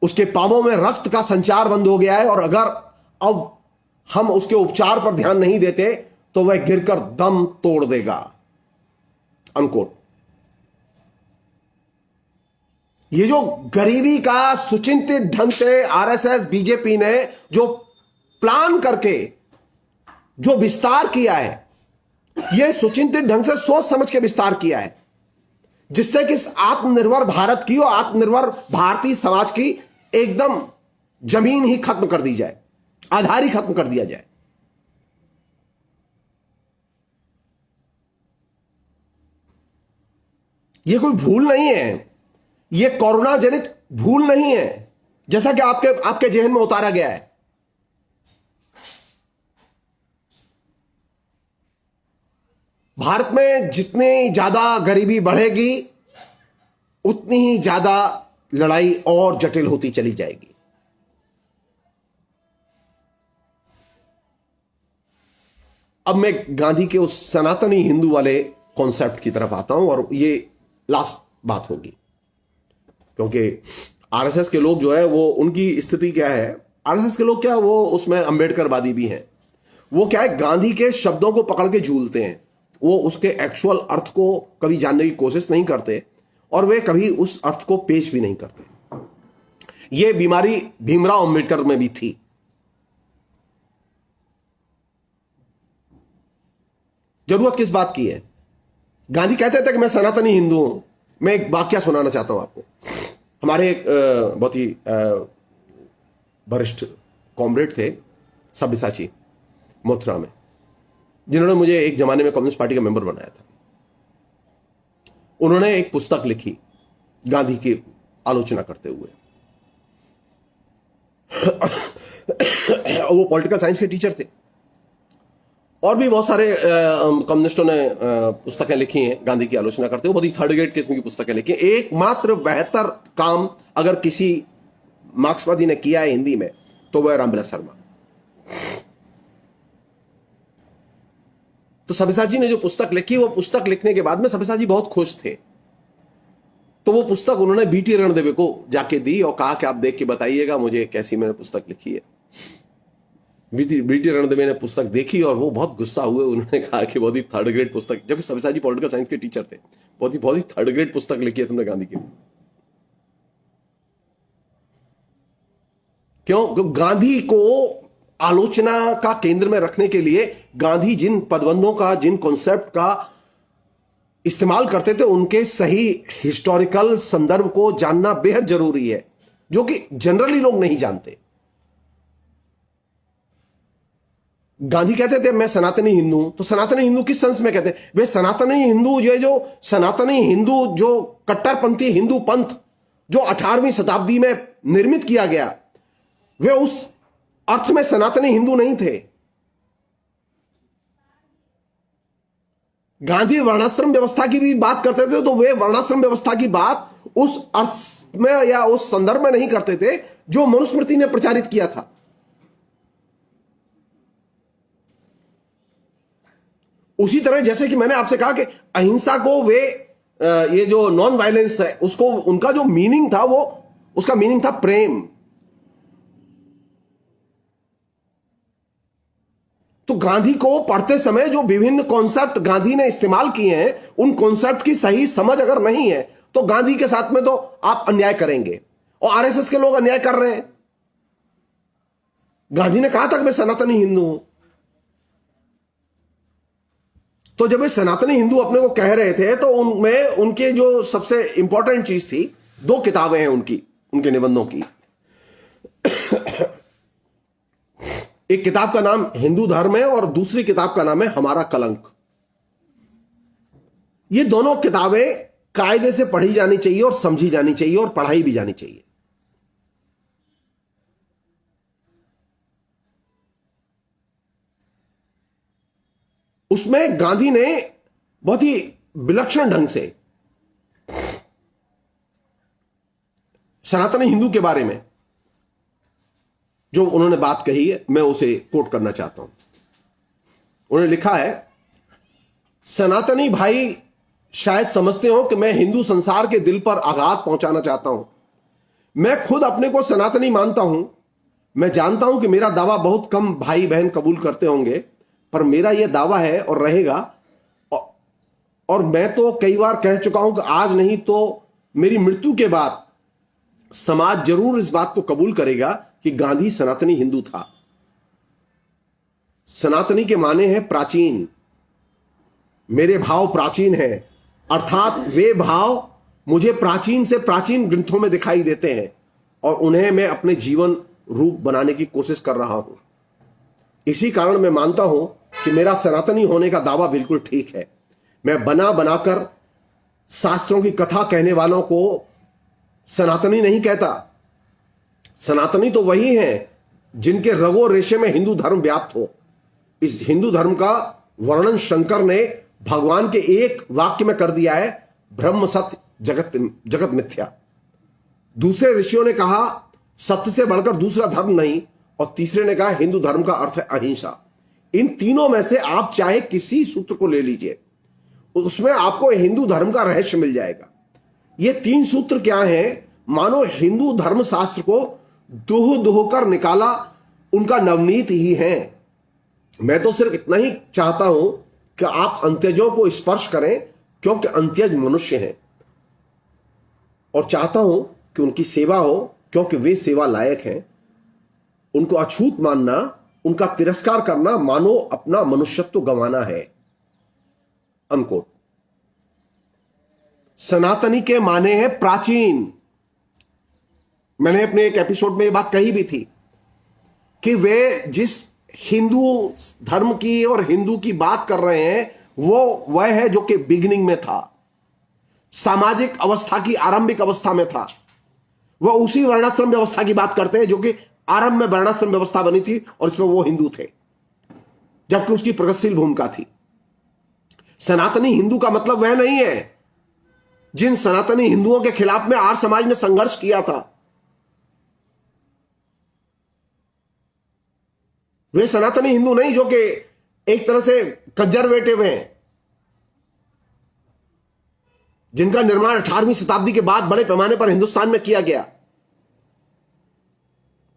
उसके पांवों में रक्त का संचार बंद हो गया है और अगर अब हम उसके उपचार पर ध्यान नहीं देते तो वह गिरकर दम तोड़ देगा। अनकोट। ये जो गरीबी का सुचिंतित ढंग से आरएसएस बीजेपी ने जो प्लान करके जो विस्तार किया है, यह सुचिंतित ढंग से सोच समझ के विस्तार किया है। जिससे कि इस आत्मनिर्भर भारत की और आत्मनिर्भर भारतीय समाज की एकदम जमीन ही खत्म कर दी जाए, आधार ही खत्म कर दिया जाए। यह कोई भूल नहीं है, यह कोरोना जनित भूल नहीं है, जैसा कि आपके जहन में उतारा गया है। भारत में जितनी ज्यादा गरीबी बढ़ेगी उतनी ही ज्यादा लड़ाई और जटिल होती चली जाएगी। अब मैं गांधी के उस सनातनी हिंदू वाले कॉन्सेप्ट की तरफ आता हूं, और ये लास्ट बात होगी, क्योंकि आरएसएस के लोग जो है वो, उनकी स्थिति क्या है, आरएसएस के लोग क्या है, वो उसमें अंबेडकरवादी भी हैं। वो क्या है, गांधी के शब्दों को पकड़ के झूलते हैं, वो उसके एक्चुअल अर्थ को कभी जानने की कोशिश नहीं करते, और वे कभी उस अर्थ को पेश भी नहीं करते। यह बीमारी भीमराव अंबेडकर में भी थी। जरूरत किस बात की है? गांधी कहते थे कि मैं सनातनी हिंदू हूं। मैं एक वाक्य सुनाना चाहता हूं आपको। हमारे एक बहुत ही वरिष्ठ कॉमरेड थे, सब्यसाची, मथुरा में, जिन्होंने मुझे एक जमाने में कम्युनिस्ट पार्टी का मेंबर बनाया था। उन्होंने एक पुस्तक लिखी गांधी की आलोचना करते हुए। वो पॉलिटिकल साइंस के टीचर थे, और भी बहुत सारे कम्युनिस्टों ने पुस्तकें लिखी हैं गांधी की आलोचना करते हुए। बहुत ही थर्ड ग्रेड किस्म की पुस्तकें लिखी हैं। एकमात्र बेहतर काम अगर किसी मार्क्सवादी ने किया है हिंदी में, तो वह रामविलास शर्मा। तो सब्यसाची ने जो पुस्तक लिखी, वो पुस्तक लिखने के बाद में सब्यसाची बहुत खुश थे। तो वो पुस्तक उन्होंने बीटी रणदेवे को जाके दी और कहा कि आप देख के बताइएगा मुझे कैसी मैंने पुस्तक लिखी है। बीटी रणदेवे ने पुस्तक देखी और वो बहुत गुस्सा हुए। उन्होंने कहा कि बहुत ही थर्ड ग्रेड पुस्तक, जबकि सब्यसाची पॉलिटिकल साइंस के टीचर थे, बहुत ही थर्ड ग्रेड पुस्तक लिखी है तुमने गांधी की। क्यों? गांधी को आलोचना का केंद्र में रखने के लिए गांधी जिन पदबंधों का, जिन कॉन्सेप्ट का इस्तेमाल करते थे, उनके सही हिस्टोरिकल संदर्भ को जानना बेहद जरूरी है, जो कि जनरली लोग नहीं जानते। गांधी कहते थे मैं सनातनी हिंदू हूं, तो सनातनी हिंदू किस सेंस में कहते हैं? वे सनातनी हिंदू, ये जो सनातनी हिंदू, जो कट्टरपंथी हिंदू पंथ जो 18वीं शताब्दी में निर्मित किया गया, वे उस अर्थ में सनातनी हिंदू नहीं थे। गांधी वर्णाश्रम व्यवस्था की भी बात करते थे, तो वे वर्णाश्रम व्यवस्था की बात उस अर्थ में या उस संदर्भ में नहीं करते थे जो मनुस्मृति ने प्रचारित किया था। उसी तरह जैसे कि मैंने आपसे कहा कि अहिंसा को वे, ये जो नॉन वायलेंस है, उसको, उनका जो मीनिंग था, वो उसका मीनिंग था प्रेम। तो गांधी को पढ़ते समय जो विभिन्न कॉन्सेप्ट गांधी ने इस्तेमाल किए हैं, उन कॉन्सेप्ट की सही समझ अगर नहीं है, तो गांधी के साथ में तो आप अन्याय करेंगे, और आरएसएस के लोग अन्याय कर रहे हैं। गांधी ने कहा था कि मैं सनातनी हिंदू हूं, तो जब वे सनातनी हिंदू अपने को कह रहे थे, तो उनमें उनके जो सबसे इंपॉर्टेंट चीज थी, 2 किताबें हैं उनकी, उनके निबंधों की। एक किताब का नाम हिंदू धर्म है और दूसरी किताब का नाम है हमारा कलंक। ये दोनों किताबें कायदे से पढ़ी जानी चाहिए और समझी जानी चाहिए और पढ़ाई भी जानी चाहिए। उसमें गांधी ने बहुत ही विलक्षण ढंग से सनातनी हिंदू के बारे में जो उन्होंने बात कही है, मैं उसे कोट करना चाहता हूं। उन्होंने लिखा है, सनातनी भाई शायद समझते हो कि मैं हिंदू संसार के दिल पर आघात पहुंचाना चाहता हूं। मैं खुद अपने को सनातनी मानता हूं। मैं जानता हूं कि मेरा दावा बहुत कम भाई बहन कबूल करते होंगे, पर मेरा यह दावा है और रहेगा, और मैं तो कई बार कह चुका हूं कि आज नहीं तो मेरी मृत्यु के बाद समाज जरूर इस बात को कबूल करेगा कि गांधी सनातनी हिंदू था। सनातनी के माने हैं प्राचीन। मेरे भाव प्राचीन हैं, अर्थात वे भाव मुझे प्राचीन से प्राचीन ग्रंथों में दिखाई देते हैं और उन्हें मैं अपने जीवन रूप बनाने की कोशिश कर रहा हूं। इसी कारण मैं मानता हूं कि मेरा सनातनी होने का दावा बिल्कुल ठीक है। मैं बना बनाकर शास्त्रों की कथा कहने वालों को सनातनी नहीं कहता। सनातनी तो वही है जिनके रगो रेशे में हिंदू धर्म व्याप्त हो। इस हिंदू धर्म का वर्णन शंकर ने भगवान के एक वाक्य में कर दिया है, ब्रह्म सत्य जगत मिथ्या। दूसरे ऋषियों ने कहा सत्य से बढ़कर दूसरा धर्म नहीं, और तीसरे ने कहा हिंदू धर्म का अर्थ है अहिंसा। इन तीनों में से आप चाहे किसी सूत्र को ले लीजिए, उसमें आपको हिंदू धर्म का रहस्य मिल जाएगा। ये तीन सूत्र क्या हैं? मानो हिंदू धर्म शास्त्र को दुह दुह कर निकाला उनका नवनीत ही है। मैं तो सिर्फ इतना ही चाहता हूं कि आप अंत्यजों को स्पर्श करें, क्योंकि अंत्यज मनुष्य हैं, और चाहता हूं कि उनकी सेवा हो, क्योंकि वे सेवा लायक हैं। उनको अछूत मानना, उनका तिरस्कार करना मानो अपना मनुष्यत्व गंवाना है। अनकोट। सनातनी के माने हैं प्राचीन। मैंने अपने एक एपिसोड में यह बात कही भी थी कि वे जिस हिंदू धर्म की और हिंदू की बात कर रहे हैं वो वह है जो कि बिगिनिंग में था, सामाजिक अवस्था की आरंभिक अवस्था में था। वह उसी वर्णाश्रम व्यवस्था की बात करते हैं जो कि आरंभ में वर्णाश्रम व्यवस्था बनी थी और इसमें वो हिंदू थे, जबकि उसकी प्रगतिशील भूमिका थी। सनातनी हिंदू का मतलब वह नहीं है जिन सनातनी हिंदुओं के खिलाफ में आर्य समाज ने संघर्ष किया था। वे सनातनी हिंदू नहीं जो कि एक तरह से कंजर्वेटिव हैं, जिनका निर्माण 18वीं शताब्दी के बाद बड़े पैमाने पर हिंदुस्तान में किया गया,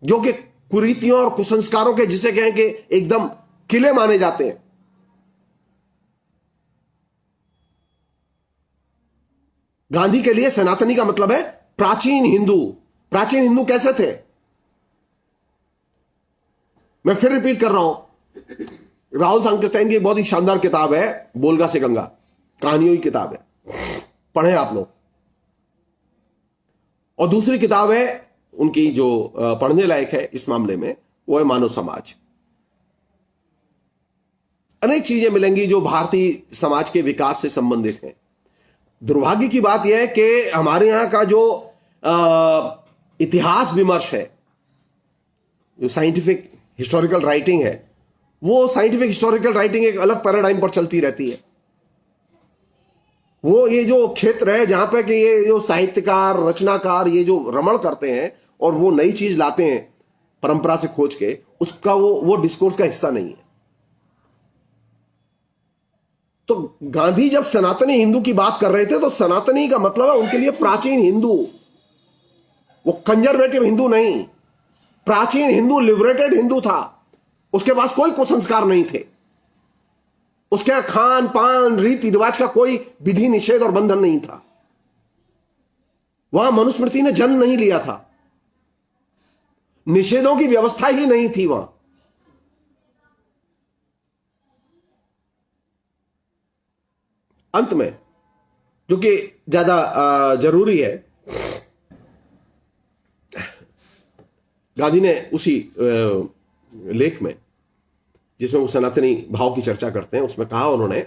जो कि कुरीतियों और कुसंस्कारों के जिसे कहें कि एकदम किले माने जाते हैं। गांधी के लिए सनातनी का मतलब है प्राचीन हिंदू। प्राचीन हिंदू कैसे थे? मैं फिर रिपीट कर रहा हूं, राहुल सांकृत्यायन की बहुत ही शानदार किताब है, बोलगा से गंगा, कहानियों की किताब है, पढ़ें आप लोग। और दूसरी किताब है उनकी जो पढ़ने लायक है इस मामले में, वो है मानव समाज। अनेक चीजें मिलेंगी जो भारतीय समाज के विकास से संबंधित हैं। दुर्भाग्य की बात यह है कि हमारे यहां का जो इतिहास विमर्श है, जो साइंटिफिक हिस्टोरिकल राइटिंग है, वो साइंटिफिक हिस्टोरिकल राइटिंग एक अलग पैराडाइम पर चलती रहती है। वो ये जो क्षेत्र है जहां पे कि ये जो साहित्यकार रचनाकार ये जो रमण करते हैं और वो नई चीज लाते हैं परंपरा से खोज के, उसका वो डिस्कोर्स का हिस्सा नहीं है। तो गांधी जब सनातनी हिंदू की बात कर रहे थे तो सनातनी का मतलब है उनके लिए प्राचीन हिंदू, वो कंजर्वेटिव हिंदू नहीं। प्राचीन हिंदू लिबरेटेड हिंदू था, उसके पास कोई कुसंस्कार नहीं थे, उसके खान पान रीति रिवाज का कोई विधि निषेध और बंधन नहीं था। वहां मनुस्मृति ने जन्म नहीं लिया था, निषेधों की व्यवस्था ही नहीं थी वहां। अंत में जो कि ज्यादा जरूरी है, गांधी ने उसी लेख में जिसमें वो सनातनी भाव की चर्चा करते हैं उसमें कहा उन्होंने,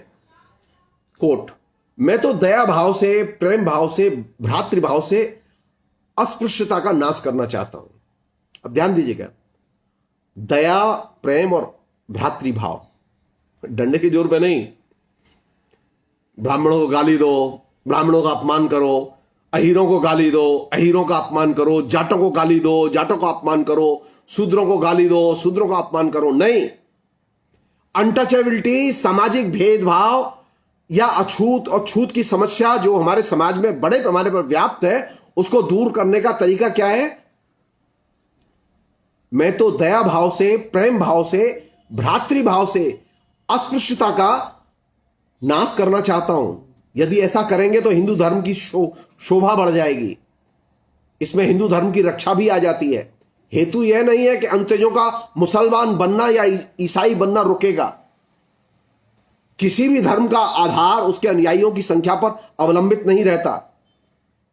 कोट, मैं तो दया भाव से, प्रेम भाव से, भ्रातृभाव से अस्पृश्यता का नाश करना चाहता हूं। अब ध्यान दीजिएगा, दया, प्रेम और भ्रातृभाव, डंडे के जोर पे नहीं। ब्राह्मणों को गाली दो, ब्राह्मणों का अपमान करो, अहीरों को गाली दो, अहीरों का अपमान करो, जाटों को गाली दो, जाटों का अपमान करो, शूद्रों को गाली दो, शूद्रों का अपमान करो, नहीं। अनटचेबिलिटी, सामाजिक भेदभाव या अछूत और छूत की समस्या जो हमारे समाज में बड़े पैमाने पर व्याप्त है, उसको दूर करने का तरीका क्या है? मैं तो दया भाव से, प्रेम भाव से, भ्रातृभाव से अस्पृश्यता का नाश करना चाहता हूं। यदि ऐसा करेंगे तो हिंदू धर्म की शोभा बढ़ जाएगी, इसमें हिंदू धर्म की रक्षा भी आ जाती है। हेतु यह नहीं है कि अंत्यजों का मुसलमान बनना या ईसाई बनना रुकेगा। किसी भी धर्म का आधार उसके अनुयायियों की संख्या पर अवलंबित नहीं रहता।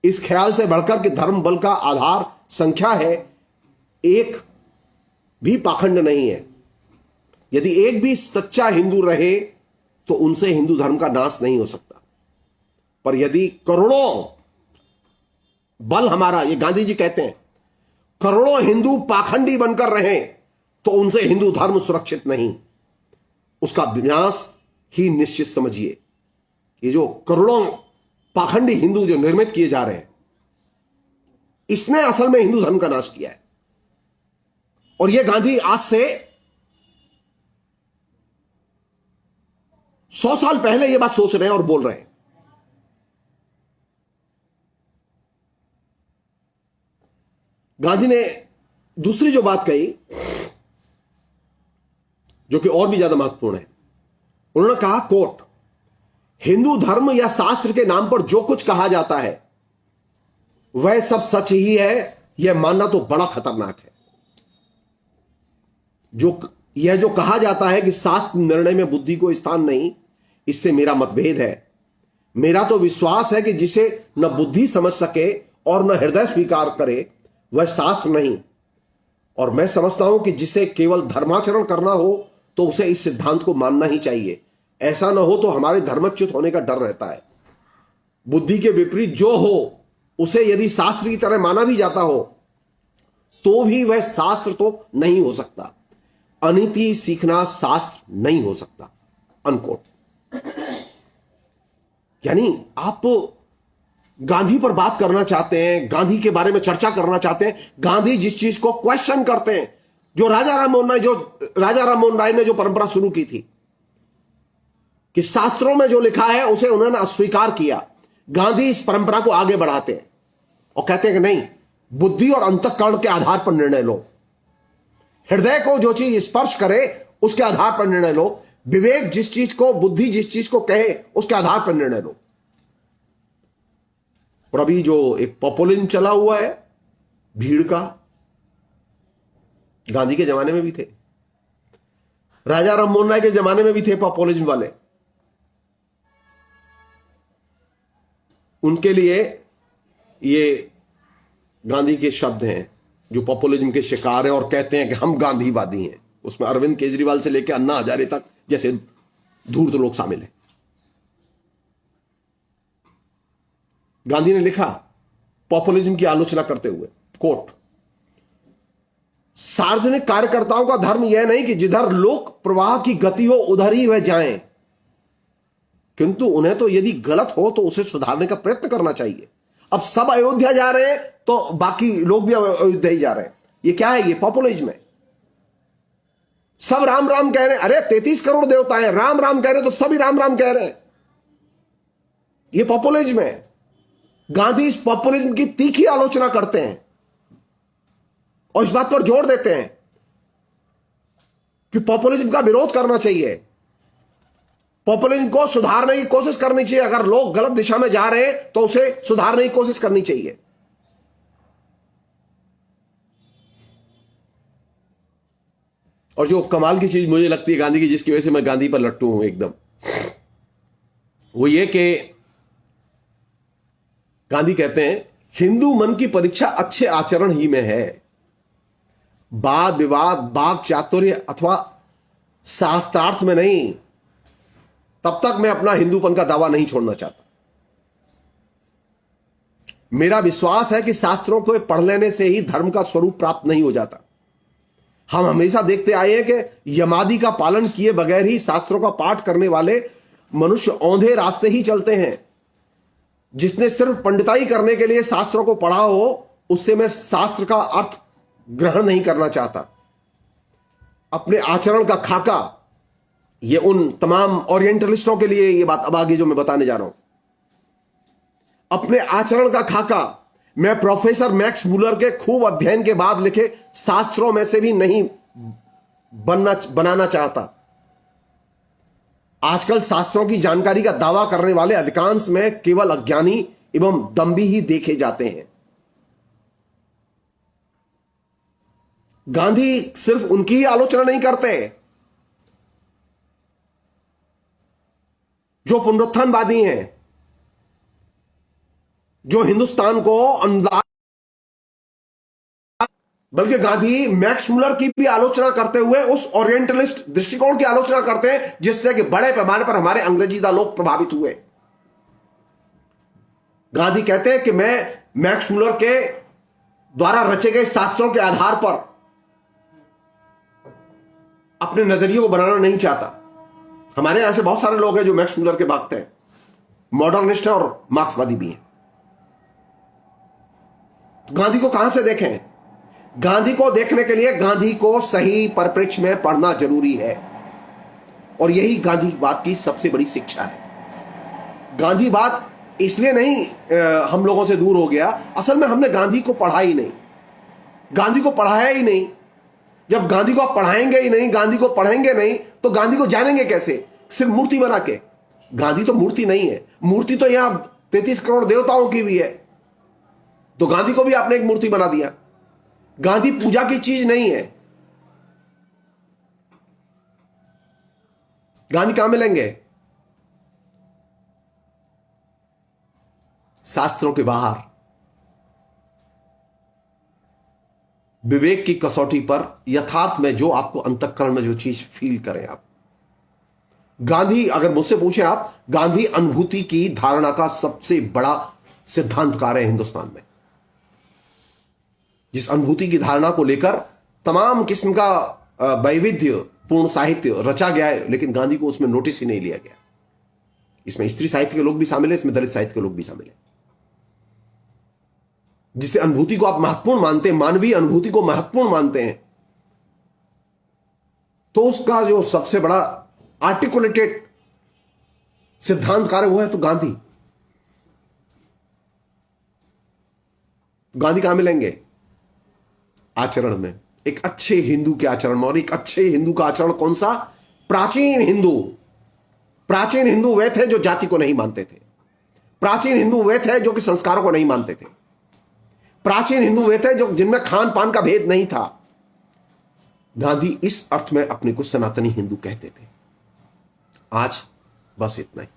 इस ख्याल से बढ़कर कि धर्म बल का आधार संख्या है, एक भी पाखंड नहीं है। यदि एक भी सच्चा हिंदू रहे तो उनसे हिंदू धर्म का नाश नहीं हो सकता। पर यदि करोड़ों बल हमारा, ये गांधी जी कहते हैं, करोड़ों हिंदू पाखंडी बनकर रहे तो उनसे हिंदू धर्म सुरक्षित नहीं, उसका विनाश ही निश्चित समझिए। ये जो करोड़ों पाखंडी हिंदू जो निर्मित किए जा रहे हैं, इसने असल में हिंदू धर्म का नाश किया है। और ये गांधी आज से 100 साल पहले ये बात सोच रहे हैं और बोल रहे हैं। गांधी ने दूसरी जो बात कही, जो कि और भी ज्यादा महत्वपूर्ण है, उन्होंने कहा, कोट, हिंदू धर्म या शास्त्र के नाम पर जो कुछ कहा जाता है वह सब सच ही है, यह मानना तो बड़ा खतरनाक है। यह जो कहा जाता है कि शास्त्र निर्णय में बुद्धि को स्थान नहीं, इससे मेरा मतभेद है। मेरा तो विश्वास है कि जिसे न बुद्धि समझ सके और न हृदय स्वीकार करे वह शास्त्र नहीं। और मैं समझता हूं कि जिसे केवल धर्माचरण करना हो तो उसे इस सिद्धांत को मानना ही चाहिए। ऐसा न हो तो हमारे धर्मच्युत होने का डर रहता है। बुद्धि के विपरीत जो हो उसे यदि शास्त्र की तरह माना भी जाता हो तो भी वह शास्त्र तो नहीं हो सकता। अनीति सीखना शास्त्र नहीं हो सकता, अनकोट। यानी आप गांधी पर बात करना चाहते हैं, गांधी के बारे में चर्चा करना चाहते हैं, गांधी जिस चीज को क्वेश्चन करते हैं, जो राजा राम मोहन राय ने जो परंपरा शुरू की थी कि शास्त्रों में जो लिखा है उसे उन्होंने अस्वीकार किया, गांधी इस परंपरा को आगे बढ़ाते हैं और कहते हैं कि नहीं, बुद्धि और अंतःकरण के आधार पर निर्णय लो। हृदय को जो चीज स्पर्श करे उसके आधार पर निर्णय लो। विवेक जिस चीज को, बुद्धि जिस चीज को कहे उसके आधार पर निर्णय लो। और अभी जो एक पॉपुलिज्म चला हुआ है भीड़ का, गांधी के जमाने में भी थे, राजा राम मोहन राय के जमाने में भी थे पॉपुलिज्म वाले। उनके लिए ये गांधी के शब्द हैं जो पॉपुलिज्म के शिकार है और कहते हैं कि हम गांधीवादी हैं। उसमें अरविंद केजरीवाल से लेकर अन्ना हजारे तक जैसे धूर्त लोग शामिल हैं। गांधी ने लिखा पॉपुलिज्म की आलोचना करते हुए, कोट, सार्वजनिक कार्यकर्ताओं का धर्म यह नहीं कि जिधर लोक प्रवाह की गति हो उधर ही वह जाएं, किंतु उन्हें तो यदि गलत हो तो उसे सुधारने का प्रयत्न करना चाहिए। अब सब अयोध्या जा रहे हैं तो बाकी लोग भी अयोध्या ही जा रहे हैं। ये क्या है? ये पॉपुलिज्म है। सब राम राम कह रहे हैं, अरे 33 करोड़ देवता हैं, राम राम कह रहे हैं तो सभी राम राम कह रहे हैं। ये पॉपुलिज्म है। गांधी इस पॉपुलिज्म की तीखी आलोचना करते हैं और इस बात पर जोर देते हैं कि पॉपुलिज्म का विरोध करना चाहिए, पॉपुलिज्म को सुधारने की कोशिश करनी चाहिए। अगर लोग गलत दिशा में जा रहे हैं तो उसे सुधारने की कोशिश करनी चाहिए। और जो कमाल की चीज मुझे लगती है गांधी की, जिसकी वजह से मैं गांधी पर लट्टू हूं एकदम, वो ये कि गांधी कहते हैं हिंदू मन की परीक्षा अच्छे आचरण ही में है। वाद विवाद, वाक चातुर्य अथवा शास्त्रार्थ में नहीं। तब तक मैं अपना हिंदूपन का दावा नहीं छोड़ना चाहता। मेरा विश्वास है कि शास्त्रों को पढ़ लेने से ही धर्म का स्वरूप प्राप्त नहीं हो जाता। हम हमेशा देखते आए हैं कि यमादि का पालन किए बगैर ही शास्त्रों का पाठ करने वाले मनुष्य औंधे रास्ते ही चलते हैं। जिसने सिर्फ पंडिताई करने के लिए शास्त्रों को पढ़ा हो, उससे मैं शास्त्र का अर्थ ग्रहण नहीं करना चाहता। अपने आचरण का खाका, ये उन तमाम ओरिएंटलिस्टों के लिए ये बात अब आगे जो मैं बताने जा रहा हूं, अपने आचरण का खाका मैं प्रोफेसर मैक्स मूलर के खूब अध्ययन के बाद लिखे शास्त्रों में से भी नहीं बनाना चाहता। आजकल शास्त्रों की जानकारी का दावा करने वाले अधिकांश में केवल अज्ञानी एवं दंभी ही देखे जाते हैं। गांधी सिर्फ उनकी ही आलोचना नहीं करते, जो पुनरुत्थानवादी हैं, जो हिंदुस्तान को अनुदान, बल्कि गांधी मैक्स मुलर की भी आलोचना करते हुए उस ओरिएंटलिस्ट दृष्टिकोण की आलोचना करते हैं जिससे कि बड़े पैमाने पर हमारे अंग्रेजीदा लोग प्रभावित हुए। गांधी कहते हैं कि मैं मैक्स मुलर के द्वारा रचे गए शास्त्रों के आधार पर अपने नजरिए को बनाना नहीं चाहता। हमारे यहां से बहुत सारे लोग हैं जो मैक्स मुलर के भक्त हैं, मॉडर्निस्ट हैं और मार्क्सवादी भी हैं। गांधी को कहां से देखें? गांधी को देखने के लिए गांधी को सही परिप्रेक्ष्य में पढ़ना जरूरी है, और यही गांधीवाद की सबसे बड़ी शिक्षा है। गांधीवाद इसलिए नहीं हम लोगों से दूर हो गया, असल में हमने गांधी को पढ़ा ही नहीं, गांधी को पढ़ाया ही नहीं। जब गांधी को आप पढ़ाएंगे ही नहीं, गांधी को पढ़ेंगे नहीं, तो गांधी को जानेंगे कैसे? सिर्फ मूर्ति बना के। गांधी तो मूर्ति नहीं है, मूर्ति तो यहां 33 करोड़ देवताओं की भी है, तो गांधी को भी आपने एक मूर्ति बना दिया। गांधी पूजा की चीज नहीं है। गांधी कहां मिलेंगे? शास्त्रों के बाहर, विवेक की कसौटी पर, यथार्थ में, जो आपको अंतःकरण में जो चीज फील करें आप। गांधी, अगर मुझसे पूछें आप, गांधी अनुभूति की धारणा का सबसे बड़ा सिद्धांतकार है हिंदुस्तान में। जिस अनुभूति की धारणा को लेकर तमाम किस्म का वैविध्य पूर्ण साहित्य रचा गया है, लेकिन गांधी को उसमें नोटिस ही नहीं लिया गया। इसमें स्त्री साहित्य के लोग भी शामिल हैं, इसमें दलित साहित्य के लोग भी शामिल हैं। जिसे अनुभूति को आप महत्वपूर्ण मानते हैं, मानवीय अनुभूति को महत्वपूर्ण मानते हैं, तो उसका जो सबसे बड़ा आर्टिकुलेटेड सिद्धांतकार है वो है तो गांधी। गांधी कहां मिलेंगे? आचरण में, एक अच्छे हिंदू के आचरण में। और एक अच्छे हिंदू का आचरण कौन सा? प्राचीन हिंदू। प्राचीन हिंदू वे थे जो जाति को नहीं मानते थे। प्राचीन हिंदू वे थे जो कि संस्कारों को नहीं मानते थे। प्राचीन हिंदू वे थे जो जिनमें खान पान का भेद नहीं था। गांधी इस अर्थ में अपने को सनातनी हिंदू कहते थे। आज बस इतना ही।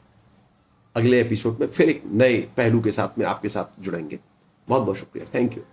अगले एपिसोड में फिर एक नए पहलू के साथ में आपके साथ जुड़ेंगे। बहुत बहुत शुक्रिया। Thank you.